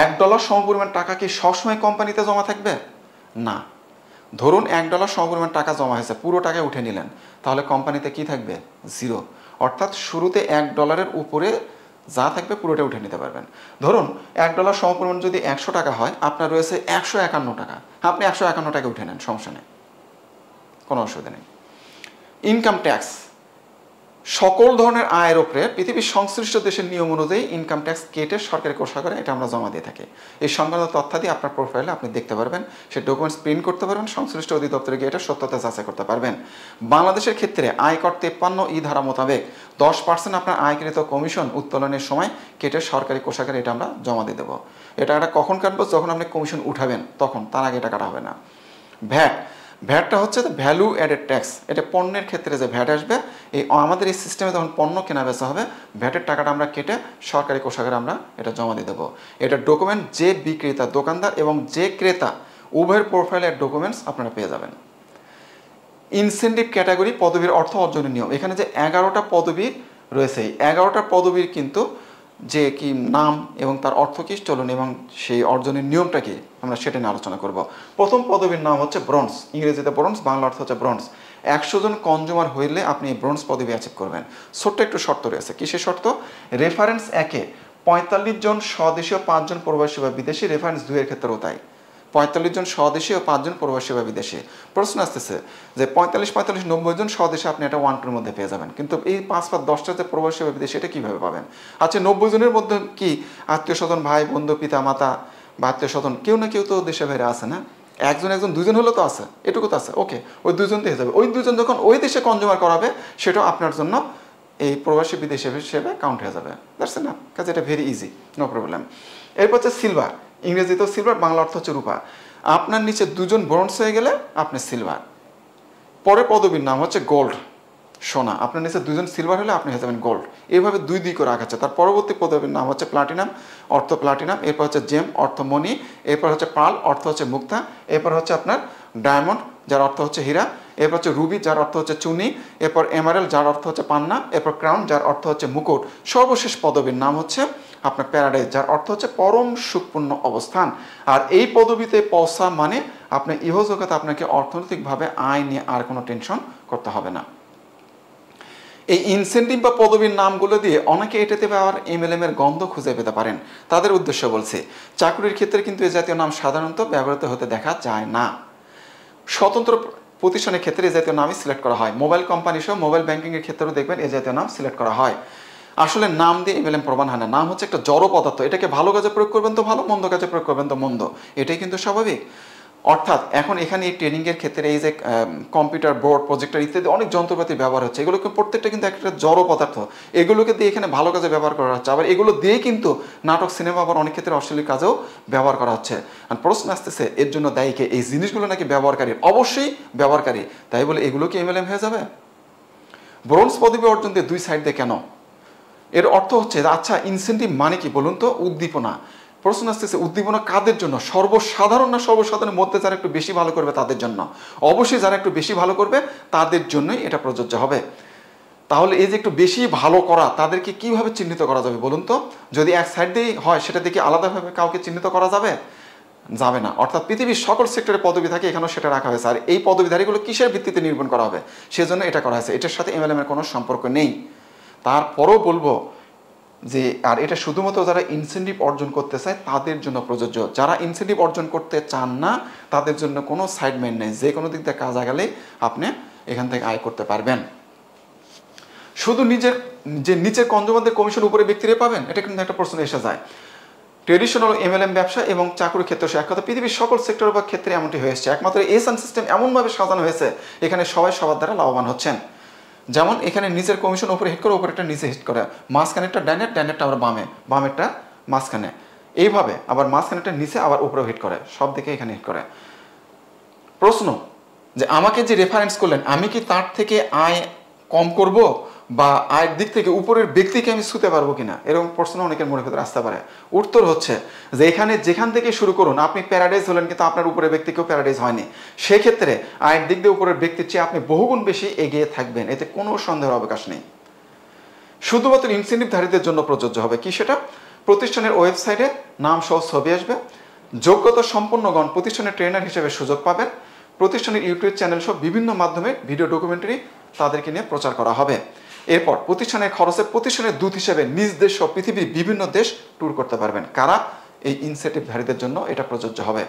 S1: $1 সমপরিমাণ টাকা কি সবসময় কোম্পানিতে জমা থাকবে? না। ধরুন $1 সমপরিমাণ টাকা জমা হয়েছে, পুরো টাকা উঠে নিলেন, তাহলে কোম্পানিতে কি থাকবে? 0। অর্থাৎ শুরুতে $1 উপরে যা থাকবে পুরোটা উঠে নিতে পারবেন। ধরুন $1 সমপরিমাণ যদি 100 টাকা হয়, আপনার রয়েছে 151 টাকা, আপনি 151 টাকা উঠে নেন, সমস্যা নেই, কোনো অসুবিধা নেই। ইনকাম ট্যাক্স, সকল ধরনের আয়ের উপরে পৃথিবীর সংশ্লিষ্ট দেশের নিয়ম অনুযায়ী ইনকাম ট্যাক্স কেটে সরকারি কোষাগারে এটা আমরা জমা দিয়ে থাকি। এই সংক্রান্ত তথ্যাদি আপনার প্রোফাইলে আপনি দেখতে পারবেন, সে ডকুমেন্টস প্রিন্ট করতে পারবেন, সংশ্লিষ্ট অধিদপ্তরে গিয়ে এটা সত্যতা যাচাই করতে পারবেন। বাংলাদেশের ক্ষেত্রে আয়কর 53 ধারা মোতাবেক 10% আপনার আয়কৃত কমিশন উত্তোলনের সময় কেটে সরকারি কোষাগারে এটা আমরা জমা দিয়ে দেবো। এটা কখন কাটবো? যখন আপনি কমিশন উঠাবেন তখন, তার আগে এটা কাটা হবে না। ভ্যাটটা হচ্ছে ভ্যালু অ্যাডেড ট্যাক্স, এটা পণ্যের ক্ষেত্রে যে ভ্যাট আসবে, এই আমাদের এই সিস্টেমে যখন পণ্য কেনা বেচা হবে, ভ্যাটের টাকাটা আমরা কেটে সরকারি কোষাগারে আমরা এটা জমা দিয়ে দেবো। এটা ডকুমেন্ট যে বিক্রেতা, দোকানদার এবং যে ক্রেতা উভয়ের প্রোফাইলের ডকুমেন্টস আপনারা পেয়ে যাবেন। ইনসেন্টিভ ক্যাটাগরি পদবীর অর্থ অর্জনের নিয়ম, এখানে যে 11টা পদবী রয়েছে, এই 11টা পদবীর কিন্তু যে কি নাম এবং তার অর্থ কী, চলুন এবং সেই অর্জনের নিয়মটা কি আমরা সেটা নিয়ে আলোচনা করব। প্রথম পদবীর নাম হচ্ছে ব্রোঞ্জ, ইংরেজিতে ব্রোঞ্জ, বাংলা অর্থ হচ্ছে ব্রোঞ্জ। 100 জন কনজিউমার হইলে আপনি এই ব্রোঞ্জ পদবী অ্যাচিভ করবেন। ছোট্ট একটু শর্ত রয়েছে। কিসের শর্ত? রেফারেন্স 1-এ 45 জন স্বদেশীয়, 5 জন প্রবাসী বা বিদেশি, রেফারেন্স 2-এর ক্ষেত্রেও তাই, 45 জন স্বদেশী ও 5 জন প্রবাসী বা বিদেশি। প্রশ্ন আসতেছে যে 45, 90 জন স্বদেশী আপনি এটা 1-2-র মধ্যে পেয়ে যাবেন, কিন্তু এই 5-10টা যে প্রবাসী বা বিদেশি এটা কীভাবে পাবেন? আচ্ছা, 90 জনের মধ্যে কি আত্মীয় স্বজন, ভাই বন্ধু, পিতা মাতা বা আত্মীয় স্বজন কেউ না কেউ তো দেশে বাইরে আছে না? একজন 2জন হলেও তো আছে, এটুকু তো আছে। ওকে, ওই 2জন দিয়ে যাবে। ওই 2জন যখন ওই দেশে কনজিউমার করাবে, সেটাও আপনার জন্য এই প্রবাসী বিদেশি হিসেবে কাউন্ট হয়ে যাবে। দ্যাটস না, কাজে এটা ভেরি ইজি, নো প্রবলেম। এরপর হচ্ছে সিলভার, ইংরেজিতেও সিলভার, বাংলা অর্থ হচ্ছে রূপা। আপনার নিচে 2 জন ব্রোঞ্জ হয়ে গেলে আপনি সিলভার। পরে পদবীর নাম হচ্ছে গোল্ড, সোনা। আপনার নিচে 2 জন সিলভার হলে আপনি হয়ে যাবেন গোল্ড। এইভাবে 2 করে আগাচ্ছে। তার পরবর্তী পদবীর নাম হচ্ছে প্লাটিনাম, অর্থ প্লাটিনাম। এরপর হচ্ছে জেম, অর্থ মণি। এরপর হচ্ছে পার্ল, অর্থ হচ্ছে মুক্তা। এরপর হচ্ছে আপনার ডায়মন্ড, যার অর্থ হচ্ছে হীরা। এরপর হচ্ছে রুবি, যার অর্থ হচ্ছে চুনি। এরপর এমারেল, যার অর্থ হচ্ছে পান্না। এরপর ক্রাউন, যার অর্থ হচ্ছে মুকুট। সর্বশেষ পদবীর নাম হচ্ছে আপনার প্যারাডাইজ, যার অর্থ হচ্ছে পরম সুখপূর্ণ অবস্থান। আর এই পদবীতে পৌঁছা মানে আপনি ইহজগতে আপনাকে অর্থনৈতিকভাবে আয় নিয়ে আর কোনো টেনশন করতে হবে না। এই ইনসেন্টিভ বা পদবীর নামগুলো দিয়ে অনেকে এটাতে পাওয়ার MLM এর গন্ধ খুঁজে পেতে পারেন। তাদের উদ্দেশ্য বলছি, চাকরির ক্ষেত্রে কিন্তু এই জাতীয় নাম সাধারণত ব্যবহৃত হতে দেখা যায় না। স্বতন্ত্র প্রতিষ্ঠানের ক্ষেত্রে এই জাতীয় নামই সিলেক্ট করা হয়। মোবাইল কোম্পানি সহ মোবাইল ব্যাংকিংয়ের ক্ষেত্রেও দেখবেন এই জাতীয় নাম সিলেক্ট করা হয়। আসলে নাম দিয়ে MLM প্রমাণ হয় না। নাম হচ্ছে একটা জড় পদার্থ, এটাকে ভালো কাজে প্রয়োগ করবেন তো ভালো, মন্দ কাজে প্রয়োগ করবেন তো মন্দ, এটাই কিন্তু স্বাভাবিক। অর্থাৎ এখন এখানে এই ট্রেনিংয়ের ক্ষেত্রে এই যে কম্পিউটার, বোর্ড, প্রজেক্টর ইত্যাদি অনেক যন্ত্রপাতি ব্যবহার হচ্ছে, এগুলোকে প্রত্যেকটা কিন্তু একটা জড় পদার্থ, এগুলোকে দিয়ে এখানে ভালো কাজে ব্যবহার করা হচ্ছে। আবার এগুলো দিয়ে কিন্তু নাটক, সিনেমা, আবার অনেক ক্ষেত্রে অশ্লীল কাজেও ব্যবহার করা হচ্ছে। আর প্রশ্ন আসতেছে এর জন্য দায়ীকে? এই জিনিসগুলো নাকি ব্যবহারকারী, অবশ্যই ব্যবহারকারী, তাই বলে এগুলো কি MLM হয়ে যাবে? ব্রোঞ্জ পদবী অর্জন দিয়ে 2 সাইড দিয়ে কেন? এর অর্থ হচ্ছে আচ্ছা, ইনসেন্টিভ মানে কি বলুন তো? উদ্দীপনা। প্রশ্ন আসতেছে উদ্দীপনা কাদের জন্য? সর্বসাধারণ না সর্বসাধারণের মধ্যে যারা একটু বেশি ভালো করবে তাদের জন্য? অবশ্যই যারা একটু বেশি ভালো করবে তাদের জন্যই এটা প্রযোজ্য হবে। তাহলে এই যে একটু বেশি ভালো করা, তাদেরকে কিভাবে চিহ্নিত করা যাবে বলুন তো? যদি এক সাইড দিয়েই হয়, সেটা দেখে আলাদাভাবে কাউকে চিহ্নিত করা যাবে? যাবে না। অর্থাৎ পৃথিবীর সকল সেক্টরে পদবি থাকে, এখানেও সেটা রাখা হয়েছে। আর এই পদবিধারীগুলো কিসের ভিত্তিতে নির্মাণ করা হবে, সেজন্য এটা করা হয়েছে। এটার সাথে MLM এর কোনো সম্পর্ক নেই। তারপরও বলবো যে আর এটা শুধুমাত্র যারা ইনসেন্টিভ অর্জন করতে চায় তাদের জন্য প্রযোজ্য। যারা ইনসেন্টিভ অর্জন করতে চান না তাদের জন্য কোনো সাইডম্যান নেই, যে কোনো দিক দিয়ে কাজ আগালে আপনি এখান থেকে আয় করতে পারবেন। শুধু নিচের কনজিউমারদের কমিশন উপরে ব্যক্তিরা পাবেন, এটা কিন্তু একটা প্রশ্ন এসে যায়। ট্রেডিশনাল MLM ব্যবসা এবং চাকরির ক্ষেত্রে এক কথা পৃথিবীর সকল সেক্টর বা ক্ষেত্রে এমনটি হয়েছে। একমাত্র এসান সিস্টেম এমনভাবে সাজানো হয়েছে এখানে সবাই সবার দ্বারা লাভবান হচ্ছেন। যেমন এখানে নিচের কমিশন উপরে হিট করে, উপরেরটা নিচে হিট করে, মাঝখানেরটা ডাইনেরটা আবার বামেরটা মাঝখানে, এইভাবে আবার মাঝখানেরটা নিচে আবার উপরেও হিট করে, সব দিকে এখানে হিট করে। প্রশ্ন যে আমাকে যে রেফারেন্স করলেন, আমি কি তার থেকে আয় কম করব, বা আয়ের দিক থেকে উপরের ব্যক্তিকে আমি ছুতে পারবো কিনা, এরকম প্রশ্ন অনেকের মনে ভেতরে আসতে পারে। উত্তর হচ্ছে যে যেখান থেকে শুরু করুন, আপনি প্যারাডাইজ হলেন কিন্তু আপনার উপরের ব্যক্তিকেও প্যারাডাইজ হয়নি, সেক্ষেত্রে আয়ের দিক দিয়ে উপরের ব্যক্তির চেয়ে আপনি বহুগুণ বেশি এগিয়ে থাকবেন, এতে কোনো সন্দেহের অবকাশ নেই। শুধুমাত্র ইনসেন্টিভধারীদের জন্য প্রযোজ্য হবে কি সেটা, প্রতিষ্ঠানের ওয়েবসাইটে নাম সহ ছবি আসবে, যোগ্যতা সম্পন্নগণ প্রতিষ্ঠানের ট্রেনার হিসেবে সুযোগ পাবেন, প্রতিষ্ঠানের ইউটিউব চ্যানেল সহ বিভিন্ন মাধ্যমে ভিডিও ডকুমেন্টারি তাদেরকে নিয়ে প্রচার করা হবে। এরপর প্রতিষ্ঠানের খরচে প্রতিষ্ঠানের দূত হিসেবে নিজ দেশ সহ পৃথিবীর বিভিন্ন দেশ ট্যুর করতে পারবেন। কারা? এই ইনসেন্টিভধারীদের জন্য এটা প্রযোজ্য হবে।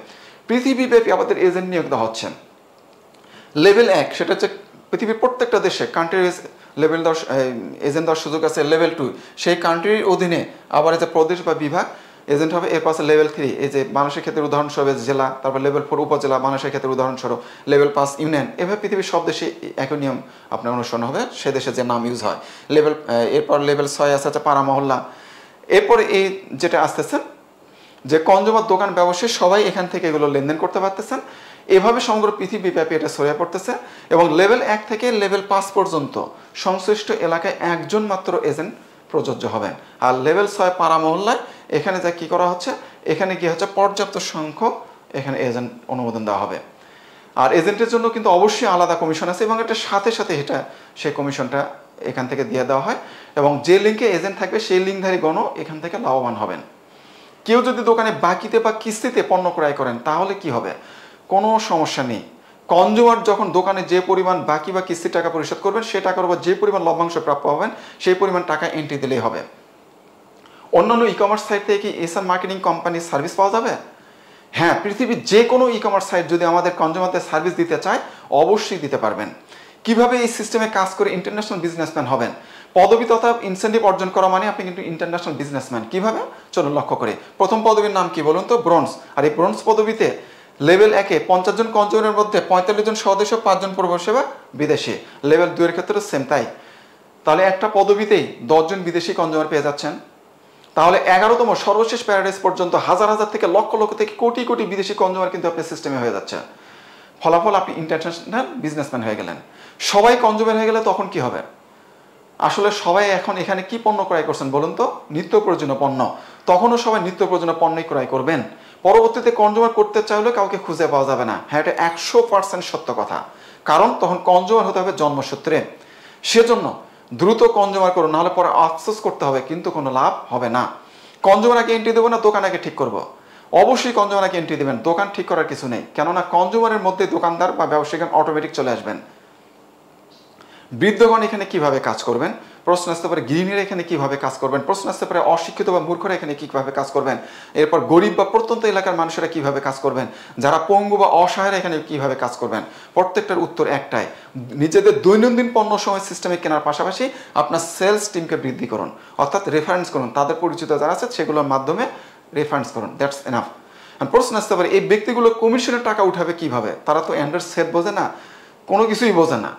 S1: পৃথিবীব্যাপী আমাদের এজেন্ট নিয়োগ দেওয়া হচ্ছে। লেভেল 1 সেটা হচ্ছে পৃথিবীর প্রত্যেকটা দেশে কান্ট্রির লেভেল এজেন্ট দেওয়ার সুযোগ আছে। লেভেল 2 সেই কান্ট্রির অধীনে আবার এই যে প্রদেশ বা বিভাগ এজেন্ট হবে। এরপর আছে লেভেল 3, এই যে বাংলাদেশের ক্ষেত্রে উদাহরণস্বরূপ জেলা, তারপর লেভেল 4 উপজেলা, বাংলাদেশের ক্ষেত্রে উদাহরণস্বরূপ লেভেল 5 ইউনিয়ন। এভাবে পৃথিবীর সব দেশে একই নিয়ম আপনার অনুসরণ হবে, সে দেশে যে নাম ইউজ হয়। এরপর লেভেল 6 আছে পাড়া মহল্লা। এরপরে এই যেটা আসতেছে যে কনজ্যুমার দোকান ব্যবসায়ী সবাই এখান থেকে এগুলো লেনদেন করতে পারতেছেন। এভাবে সমগ্র পৃথিবীব্যাপী এটা ছড়িয়ে পড়তেছে। এবং লেভেল 1 থেকে লেভেল 5 পর্যন্ত সংশ্লিষ্ট এলাকায় একজন মাত্র এজেন্ট প্রযোজ্য হবেন। আর লেভেল 6 পাড়া মহল্লায় এখানে যা কি করা হচ্ছে, এখানে কি হচ্ছে পর্যাপ্ত সংখ্যক এখানে এজেন্ট অনুমোদন দেওয়া হবে। আর এজেন্টের জন্য কিন্তু অবশ্যই আলাদা কমিশন আছে, এবং এটার সাথে সাথে সেই কমিশনটা এখান থেকে দিয়ে দেওয়া হয়। এবং যে লিঙ্কে এজেন্ট থাকবে সেই লিঙ্কধারী গণও এখান থেকে লাভবান হবেন। কেউ যদি দোকানে বাকিতে বা কিস্তিতে পণ্য ক্রয় করেন তাহলে কি হবে? কোনো সমস্যা নেই। কনজ্যুমার যখন দোকানে যে পরিমাণ বাকি বা কিস্তির টাকা পরিশোধ করবেন, সে টাকার উপর যে পরিমাণ লভ্যাংশ প্রাপ্য হবেন সেই পরিমাণ টাকা এন্ট্রি দিলেই হবে। অন্যান্য ই কমার্স সাইট থেকে কি এসএম মার্কেটিং কোম্পানির সার্ভিস পাওয়া যাবে? হ্যাঁ, পৃথিবীর যে কোনো ই কমার্স সাইট যদি আমাদের কনজ্যুমারদের সার্ভিস দিতে চায় অবশ্যই দিতে পারবেন। কিভাবে এই সিস্টেমে কাজ করে ইন্টারন্যাশনাল বিজনেসম্যান হবেন? পদবি তথা ইনসেন্টিভ অর্জন করা মানে আপনি কিন্তু ইন্টারন্যাশনাল বিজনেসম্যান। কিভাবে? চলুন লক্ষ্য করি। প্রথম পদবীর নাম কি বলুন তো? ব্রোঞ্জ। আর এই ব্রোঞ্জ পদবিতে লেভেল 1-এ 50 জন কনজ্যুমারের মধ্যে 45 জন স্বদেশী, 5 জন পরিষেবা বিদেশি। লেভেল 2 এর ক্ষেত্রে সেম তাই। তাহলে একটা পদবিতেই 10 জন বিদেশি কনজ্যুমার পেয়ে যাচ্ছেন। তাহলে 11তম সর্বশেষ প্যারাডাইস পর্যন্ত হাজার হাজার থেকে লক্ষ লক্ষ থেকে কোটি কোটি বিদেশি কনজ্যুমার কিন্তু আপনার সিস্টেমে হয়ে যাচ্ছে। ফলাফল আপনি ইন্টারন্যাশনাল বিজনেসম্যান হয়ে গেলেন। সবাই কনজ্যুমার হয়ে গেলে তখন কি হবে? আসলে সবাই এখন এখানে কি পণ্য ক্রয় করছেন বলুন তো? নিত্য প্রয়োজনীয় পণ্য। তখনও সবাই নিত্য প্রয়োজনীয় পণ্যই ক্রয় করবেন। পরবর্তীতে কনজ্যুমার করতে চাইলেও কাউকে খুঁজে পাওয়া যাবে না। হ্যাঁ, এটা 100% সত্য কথা। কারণ তখন কনজ্যুমার হতে হবে জন্মসূত্রে। সেজন্য দ্রুত কনজ্যুমার করুন, নাহলে পরে আফসোস করতে হবে, কিন্তু কোনো লাভ হবে না। কনজ্যুমার আগে এন্ট্রি দেবো না দোকান আগে ঠিক করবো? অবশ্যই কনজ্যুমার আগে এন্ট্রি দেবেন, দোকান ঠিক করার কিছু নেই। কেননা কনজ্যুমারের মধ্যে দোকানদার বা ব্যবসায়িক অটোমেটিক চলে আসবেন। বৃদ্ধগণ এখানে কিভাবে কাজ করবেন? প্রশ্ন আসতে পারে গৃহিণীরা এখানে কিভাবে কাজ করবেন? প্রশ্ন আসতে পারে অশিক্ষিত বা মূর্খরা এখানে কিভাবে কাজ করবেন? এরপর গরিব বা প্রত্যন্ত এলাকার মানুষেরা কিভাবে কাজ করবেন? যারা পঙ্গু বা অসহায়রা এখানে কিভাবে কাজ করবেন? প্রত্যেকটার উত্তর একটাই, নিজেদের দৈনন্দিন পণ্য সময় সিস্টেমে কেনার পাশাপাশি আপনার সেলস টিমকে বৃদ্ধি করুন, অর্থাৎ রেফারেন্স করুন। তাদের পরিচিত যারা আছে সেগুলোর মাধ্যমে রেফারেন্স করুন, দ্যাটস এনাফ। প্রশ্ন আসতে পারে এই ব্যক্তিগুলো কমিশনের টাকা উঠাবে কিভাবে? তারা তো অ্যান্ড্রয়েড সেট বোঝে না, কোনো কিছুই বোঝে না।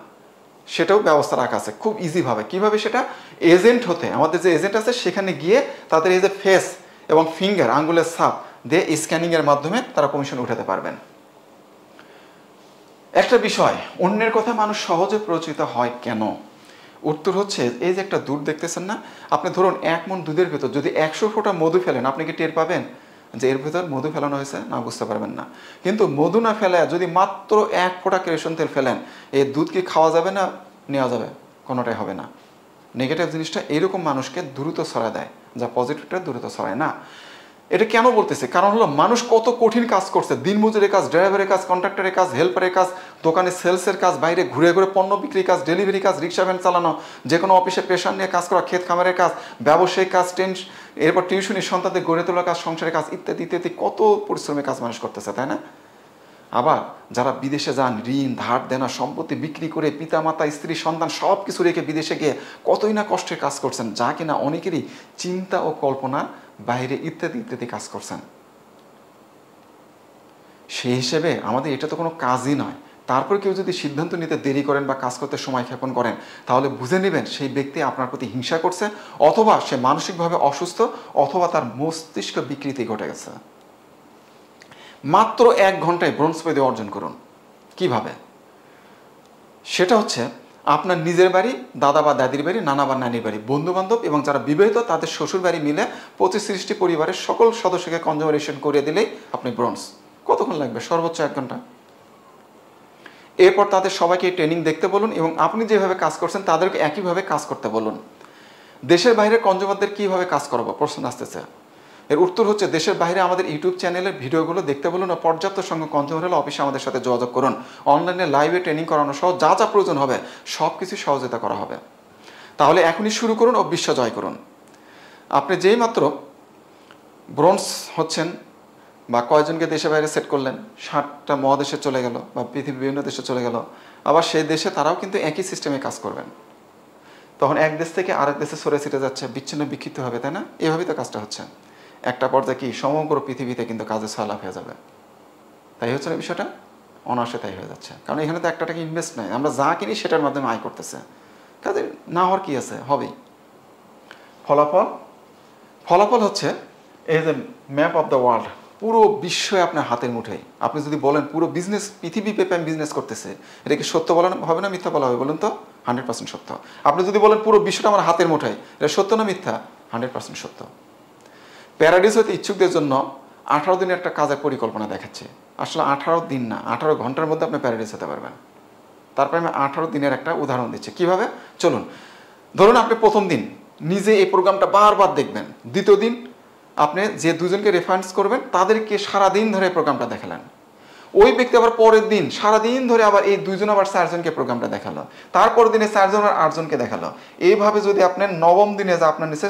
S1: সেটাও ব্যবস্থা রাখা আছে খুব ইজিভাবে। কিভাবে সেটা? এজেন্ট হতে আমাদের যে এজেন্ট আছে সেখানে গিয়ে তাদের এই যে ফেস এবং ফিঙ্গার, আঙ্গুলের ছাপ দিয়ে স্ক্যানিংয়ের মাধ্যমে তারা কমিশন উঠাতে পারবেন। একটা বিষয়, অন্যের কথা মানুষ সহজে পরিচিত হয় কেন? উত্তর হচ্ছে এই যে একটা দুধ দেখতেছেন না, আপনি ধরুন 1 মণ দুধের ভেতর যদি 100 ফোঁটা মধু ফেলেন, আপনি কি টের পাবেন যে এর ভেতর মধু ফেলানো হয়েছে? না, বুঝতে পারবেন না। কিন্তু মধু না ফেলে যদি মাত্র 1 ফোঁটা কেরোসিন তেল ফেলেন, এই দুধ কি খাওয়া যাবে না নেওয়া যাবে? কোনোটাই হবে না। নেগেটিভ জিনিসটা এইরকম মানুষকে দ্রুত ছড়ায় দেয়, যা পজিটিভটা দ্রুত ছড়ায় না। এটা কেন বলতেছে? কারণ হলো মানুষ কত কঠিন কাজ করছে, দিনমজুরের কাজ, ড্রাইভারের কাজ, কন্ট্রাক্টরের কাজ, হেল্পারের কাজ, দোকানে সেলসের কাজ, বাইরে ঘুরে ঘুরে পণ্য বিক্রির কাজ, ডেলিভারি কাজ, রিক্সা ভ্যান চালানো, যে কোনো অফিসে প্রেশার নিয়ে কাজ করা, ক্ষেত খামারের কাজ, ব্যবসায়িক কাজ, এরপর টিউশনি, সন্তানদের গড়ে তোলার কাজ, সংসারের কাজ ইত্যাদি ইত্যাদি কত পরিশ্রমের কাজ মানুষ করতেছে, তাই না? আবার যারা বিদেশে যান, ঋণ ধার দেনা সম্পত্তি বিক্রি করে পিতা মাতা স্ত্রী সন্তান সব কিছু রেখে বিদেশে গিয়ে কতই না কষ্টের কাজ করছেন, যা কিনা অনেকেরই চিন্তা ও কল্পনার বাইরে ইত্যাদি ইত্যাদি কাজ করছেন। সেই হিসেবে আমাদের এটা তো কোনো কাজই নয়। তারপর কেউ যদি সিদ্ধান্ত নিতে দেরি করেন বা কাজ করতে সময় ক্ষেপণ করেন, তাহলে বুঝে নেবেন সেই ব্যক্তি আপনার প্রতি হিংসা করছে, অথবা সে মানসিকভাবে অসুস্থ, অথবা তার মস্তিষ্ক বিকৃতি ঘটে গেছে। মাত্র 1 ঘন্টায় ব্রোঞ্জ পদবি অর্জন করুন। কিভাবে? সেটা হচ্ছে আপনার নিজের বাড়ি, দাদা বা দাদির বাড়ি, নানা বা নানির বাড়ি, বন্ধুবান্ধব এবং যারা বিবাহিত তাদের শ্বশুর বাড়ি মিলে 25-30টি পরিবারের সকল সদস্যকে কনজারভেশন করিয়ে দিলেই আপনি ব্রোঞ্জ। কতক্ষণ লাগবে? সর্বোচ্চ 1 ঘন্টা। এরপর তাদের সবাইকে ট্রেনিং দেখতে বলুন এবং আপনি যেভাবে কাজ করছেন তাদেরকে একইভাবে কাজ করতে বলুন। দেশের বাইরে কনজিউমারদের কীভাবে কাজ করাবো প্রশ্ন আসতেছে। এর উত্তর হচ্ছে দেশের বাইরে আমাদের ইউটিউব চ্যানেলের ভিডিওগুলো দেখতে বলুন ও পর্যাপ্ত সংখ্যক কনজিউমার হলে অফিসে আমাদের সাথে যোগাযোগ করুন। অনলাইনে লাইভে ট্রেনিং করানো সহ যা যা প্রয়োজন হবে সব কিছু সহযোগিতা করা হবে। তাহলে এখনই শুরু করুন ও বিশ্ব জয় করুন। আপনি যেই মাত্র ব্রোঞ্জ হচ্ছেন বা কয়জনকে দেশে বাইরে সেট করলেন, 60টা মহাদেশে চলে গেল বা পৃথিবীর বিভিন্ন দেশে চলে গেল, আবার সেই দেশে তারাও কিন্তু একই সিস্টেমে কাজ করবেন। তখন এক দেশ থেকে আরেক দেশে সরে ছিটে যাচ্ছে, বিচ্ছিন্ন বিক্ষিপ্ত হবে, তাই না? এভাবেই তো কাজটা হচ্ছে। একটা পর্যায়ে কি সমগ্র পৃথিবীতে কিন্তু কাজে ছয়লাভ হয়ে যাবে। তাই হচ্ছে না বিষয়টা? অনায়াসে তাই হয়ে যাচ্ছে, কারণ এখানে তো একটা টাকা ইনভেস্ট নেই, আমরা যা কিনি সেটার মাধ্যমে আয় করতেছে। কাজে না হওয়ার কি আছে, হবেই। ফলাফল হচ্ছে এই যে ম্যাপ অফ দ্য ওয়ার্ল্ড, পুরো বিশ্বই আপনার হাতের মুঠোয়। আপনি যদি বলেন পুরো বিজনেস, পৃথিবী ব্যাপী আমি বিজনেস করতেছে, এটা কি সত্য বলা হবে না মিথ্যা বলা হবে বলুন তো? 100% সত্য। আপনি যদি বলেন পুরো বিশ্বটা আমার হাতের মুঠোয়, এটা সত্য না মিথ্যা? 100% সত্য। প্যারাডাইস হতে ইচ্ছুকদের জন্য 18 দিনের একটা কাজের পরিকল্পনা দেখাচ্ছে। আসলে 18 দিন না, 18 ঘন্টার মধ্যে আপনি প্যারাডাইস হতে পারবেন। তারপরে আমি 18 দিনের একটা উদাহরণ দিচ্ছি। কিভাবে? চলুন, ধরুন আপনি প্রথম দিন নিজে এই প্রোগ্রামটা বারবার দেখবেন। দ্বিতীয় দিন আপনি যে দুজনকে রেফারেন্স করবেন তাদেরকে সারাদিন ধরে প্রোগ্রামটা দেখালেন। ওই ব্যক্তি আবার পরের দিন সারাদিন ধরে আবার এই দুইজন আবার 4 জনকে প্রোগ্রামটা দেখালো। তারপর দিনে 4 জন আর 8 জনকে দেখালো। এইভাবে যদি আপনার নবম দিনে যা আপনার নিচে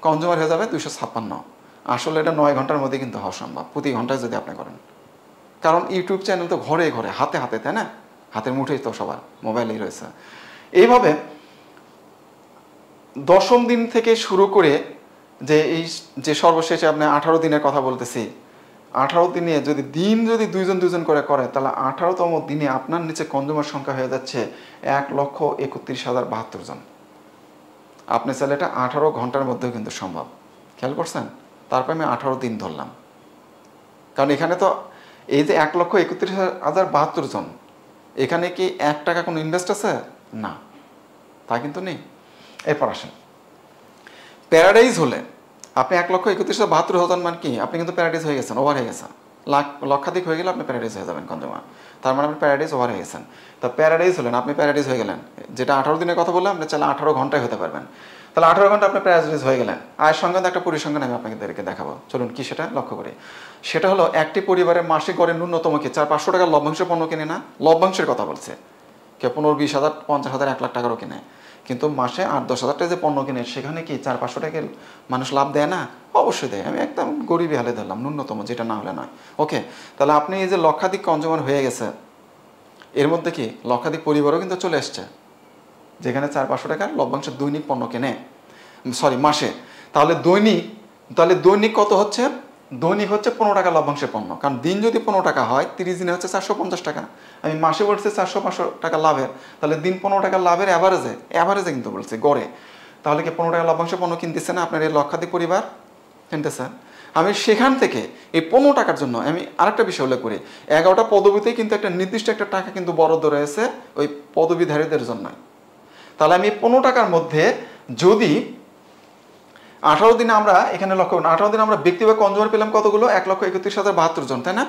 S1: কনজিউমার হয়ে যাবে 256। আসলে এটা 9 ঘন্টার মধ্যে কিন্তু হওয়া সম্ভব, প্রতি ঘন্টায় যদি আপনি করেন। কারণ ইউটিউব চ্যানেল তো ঘরে ঘরে, হাতে হাতে, তাই না? হাতের মুঠোই তো সবার মোবাইলেই রয়েছে। এইভাবে 10ম দিন থেকে শুরু করে যে সর্বশেষে আপনি 18 দিনের কথা বলতেছি, 18 দিনে যদি দুজন করে তাহলে 18তম দিনে আপনার নিচে কনজিউমার সংখ্যা হয়ে যাচ্ছে 1,31,072 জন। আপনি চাইলে এটা 18 ঘন্টার মধ্যেও কিন্তু সম্ভব। খেয়াল করছেন? তারপর আমি 18 দিন ধরলাম, কারণ এখানে তো এই যে 1,31,072 জন, এখানে কি 1 টাকা কোনো ইনভেস্ট আছে? না, তা কিন্তু নেই। এরপর আসেন, প্যারাডাইজ হলে আপনি 1,31,072 মানে কি? আপনি কিন্তু প্যারাডাইজ হয়ে গেছেন, ওভার হয়ে গেছেন। লক্ষাধিক হয়ে গেলে আপনি প্যারাডাইজ হয়ে যাবেন কনজিউমার। তার মানে আপনি প্যারাডাইজ ওভার হয়ে গেছেন। তা প্যারাডাইজ হলেন, আপনি প্যারাডাইজ হয়ে গেলেন। যেটা 18 দিনের কথা বললাম, আপনি চাইলে 18 ঘন্টায় হতে পারবেন। তাহলে 18 ঘন্টা আপনি প্যারাডাইজ হয়ে গেলেন। আয়ের সংক্রান্ত একটা পরিসংখ্যান আমি আপনাদেরকে দেখাবো। চলুন, কি সেটা লক্ষ্য করি। সেটা হলো একটি পরিবারের মাসিক গড়ে ন্যূনতম কি 400-500 টাকার লভ্যাংশ পণ্য কিনে না? লভ্যাংশের কথা বলছে। কেউ 15-20,000, 50,000, 1 লাখ টাকারও কিনে, কিন্তু মাসে 8-10,000 টাকা যে পণ্য কিনে সেখানে কি 400-500 টাকা মানুষ লাভ দেয় না? অবশ্যই দেয়। আমি একদম গরিবই হালে ধরলাম, ন্যূনতম, যেটা না হলে নয়। ওকে, তাহলে আপনি এই যে লক্ষাধিক কনজিউমার হয়ে গেছে, এর মধ্যে কি লক্ষাধিক পরিবারও কিন্তু চলে আসছে যেখানে 400-500 টাকার লভ্যাংশের দৈনিক পণ্য কেনে, মাসে। তাহলে দৈনিক কত হচ্ছে? দৈনিক হচ্ছে 15 টাকা লভ্যাংশের পণ্য। কারণ দিন যদি 15 টাকা হয়, 30 দিনে হচ্ছে 450 টাকা। আমি মাসে বলছি 400-500 টাকা লাভের, তাহলে দিন 15 টাকা লাভের অ্যাভারেজে কিন্তু বলছি, গড়ে। তাহলে কি 15 টাকা লভ্যাংশের পণ্য কিনতেছে না আপনার এই লক্ষাধিক পরিবার? কিনতেছে। আমি সেখান থেকে এই 15 টাকার জন্য আমি আরেকটা বিষয় উল্লেখ করি, 11টা পদবিতেই কিন্তু একটা নির্দিষ্ট একটা টাকা কিন্তু বরাদ্দ রয়েছে ওই পদবীধারীদের জন্যই। তাহলে আমি 15 টাকার মধ্যে যদি 18 দিনে আমরা এখানে লক্ষ্য করুন, 18 দিনে আমরা ব্যক্তি বা কনজিউমার পেলাম কতগুলো? 1,31,072 জন, তাই না?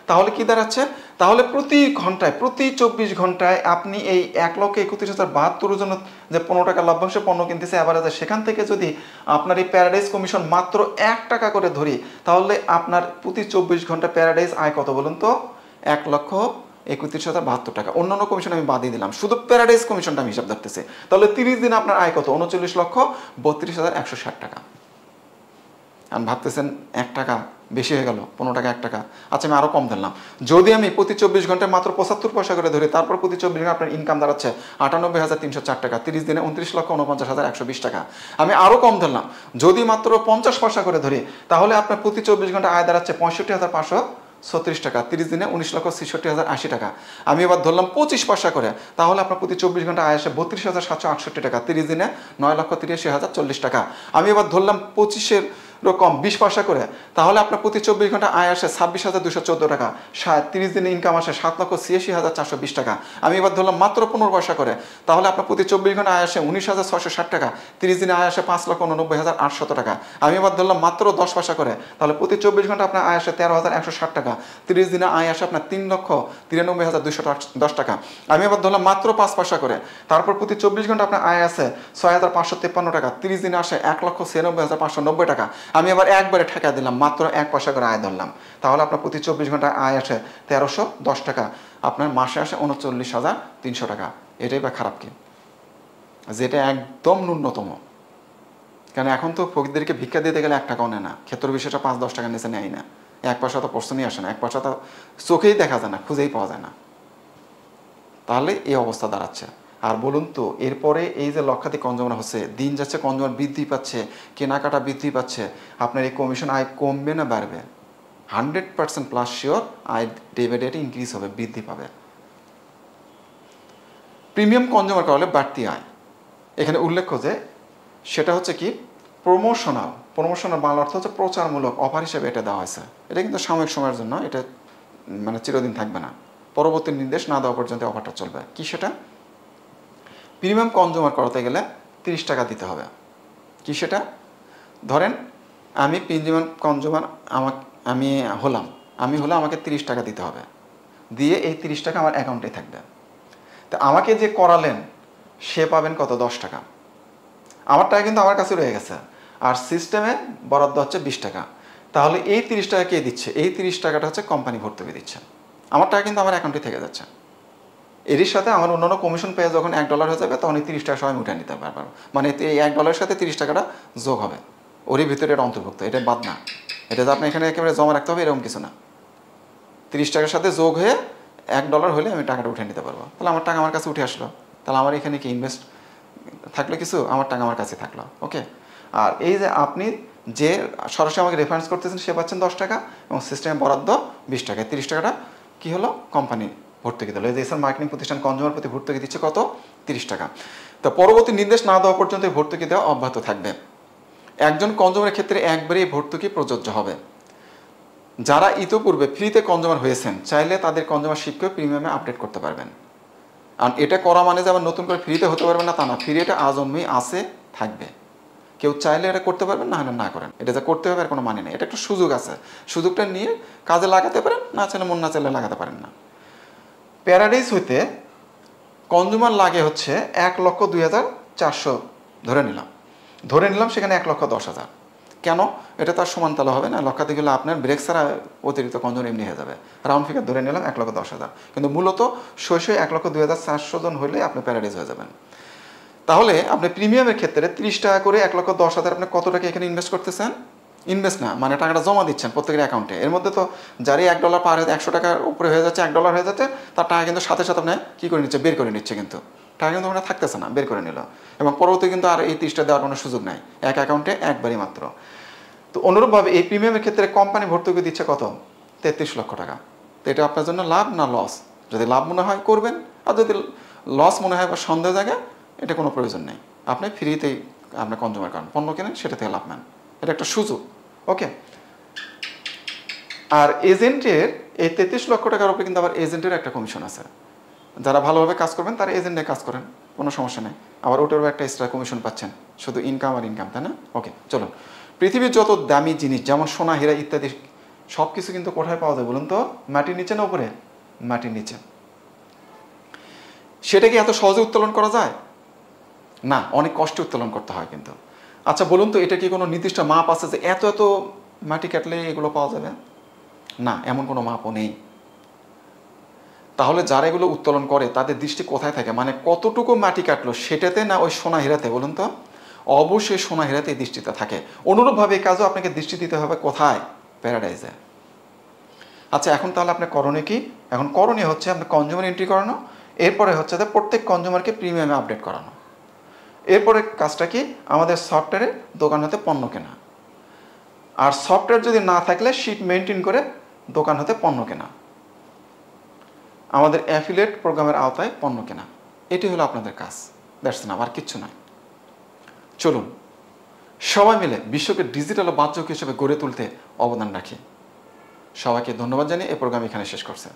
S1: তাহলে কি দাঁড়াচ্ছে? তাহলে প্রতি 24 ঘন্টায় আপনি এই 1,31,072 জন যে 15 টাকা লভ্যাংশে পণ্য কিনতেছে অ্যাভারেজে, সেখান থেকে যদি আপনার এই প্যারাডাইজ কমিশন মাত্র 1 টাকা করে ধরি, তাহলে আপনার প্রতি 24 ঘন্টা প্যারাডাইজ আয় কত বলুন তো? 1,31,072 টাকা। অন্যান্য কমিশন আমি বাদই দিলাম, শুধু প্যারাডাইজ কমিশনটা আমি হিসাব ধরতেছি। তাহলে 30 দিন আপনার আয় কত? 39,32,160 টাকা। আমি ভাবতেছেন 1 টাকা বেশি হয়ে গেল, 15 টাকা 1 টাকা। আচ্ছা, আমি আরও কম ধরলাম। যদি আমি প্রতি 24 ঘন্টায় মাত্র 75 পয়সা করে ধরি, তারপর প্রতি 24 ঘন্টা আপনার ইনকাম দাঁড়াচ্ছে 98,304 টাকা। 30 দিনে 29,49,120 টাকা। আমি আরও কম ধরলাম, যদি মাত্র 50 পয়সা করে ধরি, তাহলে আপনার প্রতি 24 ঘন্টা আয় দাঁড়াচ্ছে 65,536 টাকা। 30 দিনে 19,66,080 টাকা। আমি এবার ধরলাম 25 পয়সা করে, তাহলে আপনার প্রতি 24 ঘন্টা আয় আসে 32,768 টাকা। 30 দিনে 9,83,040 টাকা। আমি এবার ধরলাম কম 20 পয়সা করে, তাহলে আপনার প্রতি 24 ঘন্টা আয় আসে 26,214 টাকা, 30 দিনে ইনকাম আসে 7,86,420 টাকা। আমি এবার ধরলাম মাত্র 15 পয়সা করে, তাহলে আপনার প্রতি 24 ঘন্টা আয় আসে 19,660 টাকা, 30 দিনে আয় আসে 5,89,800 টাকা। আমি এবার ধরলাম মাত্র 10 পয়সা করে, তাহলে প্রতি 24 ঘন্টা আপনার আয় আসে 13,160 টাকা, 30 দিনে আয় আসে আপনার 3,93,210 টাকা। আমি এবার ধরলাম মাত্র 5 পয়সা করে, তারপর প্রতি 24 ঘন্টা আপনার আয় আছে 6,553 টাকা, 30 দিনে আসে 1,96,590 টাকা। আমি আবার একবারে ঠেকা দিলাম, মাত্র 1 পয়সা করে আয় ধরলাম, তাহলে আপনার প্রতি 24 ঘন্টায় আয় আসে 1,310 টাকা, আপনার মাসে আসে 39,300 টাকা। এটাই বা খারাপ কি? যেটা একদম ন্যূনতম। কারণ এখন তো ফকিরদেরকে ভিক্ষা দিতে গেলে 1 টাকাও নেয় না, ক্ষেত্র বিশেষটা 5-10 টাকা নিচে নেয় না, 1 পয়সা তো প্রশ্নই আসে না, 1 পয়সা তো চোখেই দেখা যায় না, খুঁজেই পাওয়া যায় না। তাহলে এই অবস্থা দাঁড়াচ্ছে। আর বলুন তো, এরপরে এই যে লক্ষাধিক কনজিউমার হচ্ছে, দিন যাচ্ছে কনজিউমার বৃদ্ধি পাচ্ছে, কেনাকাটা বৃদ্ধি পাচ্ছে, আপনার এই কমিশন আয় কমবে না বাড়বে? 100% প্লাস শিওর আয় ডে বাই ডে ইনক্রিজ হবে, বৃদ্ধি পাবে। প্রিমিয়াম কনজিউমার করলে বাড়তি আয়, এখানে উল্লেখ্য যে সেটা হচ্ছে কি প্রমোশনাল বাংলা অর্থ হচ্ছে প্রচারমূলক অফার হিসেবে এটা দেওয়া হয়েছে। এটা কিন্তু সাময়িক সময়ের জন্য, এটা মানে চিরদিন থাকবে না, পরবর্তী নির্দেশ না দেওয়া পর্যন্ত অফারটা চলবে। কি সেটা? প্রিমিয়াম কনজিউমার করতে গেলে 30 টাকা দিতে হবে। কি সেটা? ধরেন আমি প্রিমিয়াম কনজিউমার, আমি হলাম আমাকে 30 টাকা দিতে হবে, দিয়ে এই 30 টাকা আমার অ্যাকাউন্টে থাকবে। তো আমাকে যে করালেন সে পাবেন কত? 10 টাকা। আমার টাকা কিন্তু আমার কাছে রয়ে গেছে, আর সিস্টেমে বরাদ্দ হচ্ছে 20 টাকা। তাহলে এই 30 টাকা কে দিচ্ছে? এই 30 টাকাটা হচ্ছে কোম্পানি ভর্তুকি দিচ্ছে। আমার টাকা কিন্তু আমার অ্যাকাউন্টে থেকে যাচ্ছে। এরই সাথে আমার অন্যান্য কমিশন পেয়ে যখন $1 হয়ে যাবে, তখন এই 30 টাকা সবাই উঠে নিতে পারবো। মানে এই $1 সাথে 30 টাকাটা যোগ হবে, ওরই ভিতরে এটা অন্তর্ভুক্ত, এটা বাদ না। এটা যে আপনি এখানে একেবারে জমা রাখতে হবে এরকম কিছু না। 30 টাকার সাথে যোগ হয়ে $1 হলে আমি টাকাটা উঠে নিতে পারবো। তাহলে আমার টাকা আমার কাছে উঠে আসলো, তাহলে আমার এখানে কি ইনভেস্ট থাকলো কিছু? আমার টাকা আমার কাছে থাকলো। ওকে। আর এই যে আপনি যে সরাসরি আমাকে রেফারেন্স করতেছেন সে পাচ্ছেন 10 টাকা, এবং সিস্টেমে বরাদ্দ 20 টাকা। 30 টাকাটা কী হলো? কোম্পানি ভর্তুকি দিল। এই যে এসআর মার্কেটিং প্রতিষ্ঠান কনজিউমার প্রতি ভর্তুকি দিচ্ছে কত? 30 টাকা। তো পরবর্তী নির্দেশ না দেওয়া পর্যন্ত এই ভর্তুকি দেওয়া অব্যাহত থাকবে। একজন কনজিউমারের ক্ষেত্রে একবারেই ভর্তুকি প্রযোজ্য হবে। যারা ইতোপূর্বে ফ্রিতে কনজিউমার হয়েছেন, চাইলে তাদের কনজিউমারশিপকে প্রিমিয়ামে আপডেট করতে পারবেন। আর এটা করা মানে যে আবার নতুন করে ফ্রিতে হতে পারবে না তা না, ফ্রি এটা আজন্মেই আছে, থাকবে। কেউ চাইলে এটা করতে পারবেন, না হলে না করেন। এটা যে করতে হবে আর কোনো মানে নেই, এটা একটা সুযোগ আছে, সুযোগটা নিয়ে কাজে লাগাতে পারেন, না চাইলে মন না চাইলে লাগাতে পারেন না। প্যারাডাইস হইতে কনজিউমার লাগে হচ্ছে 1,02,400 ধরে নিলাম সেখানে 1,10,000। কেন? এটা তার সমান তালে হবে না, লক্ষাধিক হলে আপনার ব্রেক ছাড়া অতিরিক্ত কনজিউমার এমনি হয়ে যাবে। রাউন্ড ফিগার ধরে নিলাম 1,10,000, কিন্তু মূলত 1,02,400 জন হলে আপনি প্যারাডাইস হয়ে যাবেন। তাহলে আপনি প্রিমিয়ামের ক্ষেত্রে 30 টাকা করে 1,10,000 আপনি কত টাকা এখানে ইনভেস্ট করতেছেন? ইনভেস্ট না, মানে টাকাটা জমা দিচ্ছেন প্রত্যেকের অ্যাকাউন্টে। এর মধ্যে তো যারই $1 পার হয়ে 100 টাকার উপরে হয়ে যাচ্ছে, $1 হয়ে যাচ্ছে, তার টাকা কিন্তু সাথে সাথে আপনি কী করে নিচ্ছে? বের করে নিচ্ছে। কিন্তু টাকা কিন্তু ওখানে থাকতেছে না, বের করে নিল, এবং পরবর্তী কিন্তু আর এই 30টা দেওয়ার কোনো সুযোগ নাই, এক অ্যাকাউন্টে একবারই মাত্র। তো অনুরূপভাবে এই প্রিমিয়ামের ক্ষেত্রে কোম্পানি ভর্তুকি দিচ্ছে কত? 33 লক্ষ টাকা। তো এটা আপনার জন্য লাভ না লস? যদি লাভ মনে হয় করবেন, আর যদি লস মনে হয় বা সন্দেহ জায়গা, এটা কোনো প্রয়োজন নেই। আপনি ফ্রিতেই আপনার কনজিউমার করেন, পণ্য কেনেন, সেটা থেকে লাভ নেন, এটা একটা সুযোগ। ওকে। আর এজেন্টের এই 33 লক্ষ টাকার উপরে কিন্তু আবার এজেন্টের একটা কমিশন আছে। যারা ভালোভাবে কাজ করবেন তারা এজেন্টে কাজ করেন, কোনো সমস্যা নেই। আবার ওটারও একটা এক্সট্রা কমিশন পাচ্ছেন, শুধু ইনকাম আর ইনকাম, তাই না? ওকে, চলুন। পৃথিবীর যত দামি জিনিস যেমন সোনা, হীরা ইত্যাদি সব কিছু কিন্তু কোথায় পাওয়া যায় বলুন তো? মাটির নিচে না উপরে? মাটির নিচে। সেটা কি এত সহজে উত্তোলন করা যায়? না, অনেক কষ্টে উত্তোলন করতে হয় কিন্তু। আচ্ছা বলুন তো, এটা কি কোনো নির্দিষ্ট মাপ আছে যে এত এত মাটি কাটলে এগুলো পাওয়া যাবে? না, এমন কোনো মাপও নেই। তাহলে যারা এগুলো উত্তোলন করে তাদের দৃষ্টি কোথায় থাকে? মানে কতটুকু মাটি কাটলো সেটাতে, না ওই সোনা হীরাতে? বলুন তো। অবশ্যই সোনা হীরাতে দৃষ্টিতে থাকে। অনুরূপভাবে এই কাজও আপনাকে দৃষ্টি দিতে হবে কোথায়? প্যারাডাইজে। আচ্ছা, এখন তাহলে আপনার করণীয় কি? এখন করণীয় হচ্ছে আপনার কনজিউমার এন্ট্রি করানো, এরপরে হচ্ছে যে প্রত্যেক কনজিউমারকে প্রিমিয়ামে আপডেট করানো। এরপরে কাজটা কি? আমাদের সফটওয়্যারে দোকান হতে পণ্য কেনা। আর সফটওয়্যার যদি না থাকলে শিট মেনটেন করে দোকান হতে পণ্য কেনা, আমাদের অ্যাফিলিয়েট প্রোগ্রামের আওতায় পণ্য কেনা। এটি হলো আপনাদের কাজ, দ্যাটস না, আর কিচ্ছু নয়। চলুন সবাই মিলে বিশ্বকে ডিজিটাল ও বাহ্যক হিসেবে গড়ে তুলতে অবদান রাখি। সবাইকে ধন্যবাদ জানিয়ে এই প্রোগ্রাম এখানে শেষ করছে।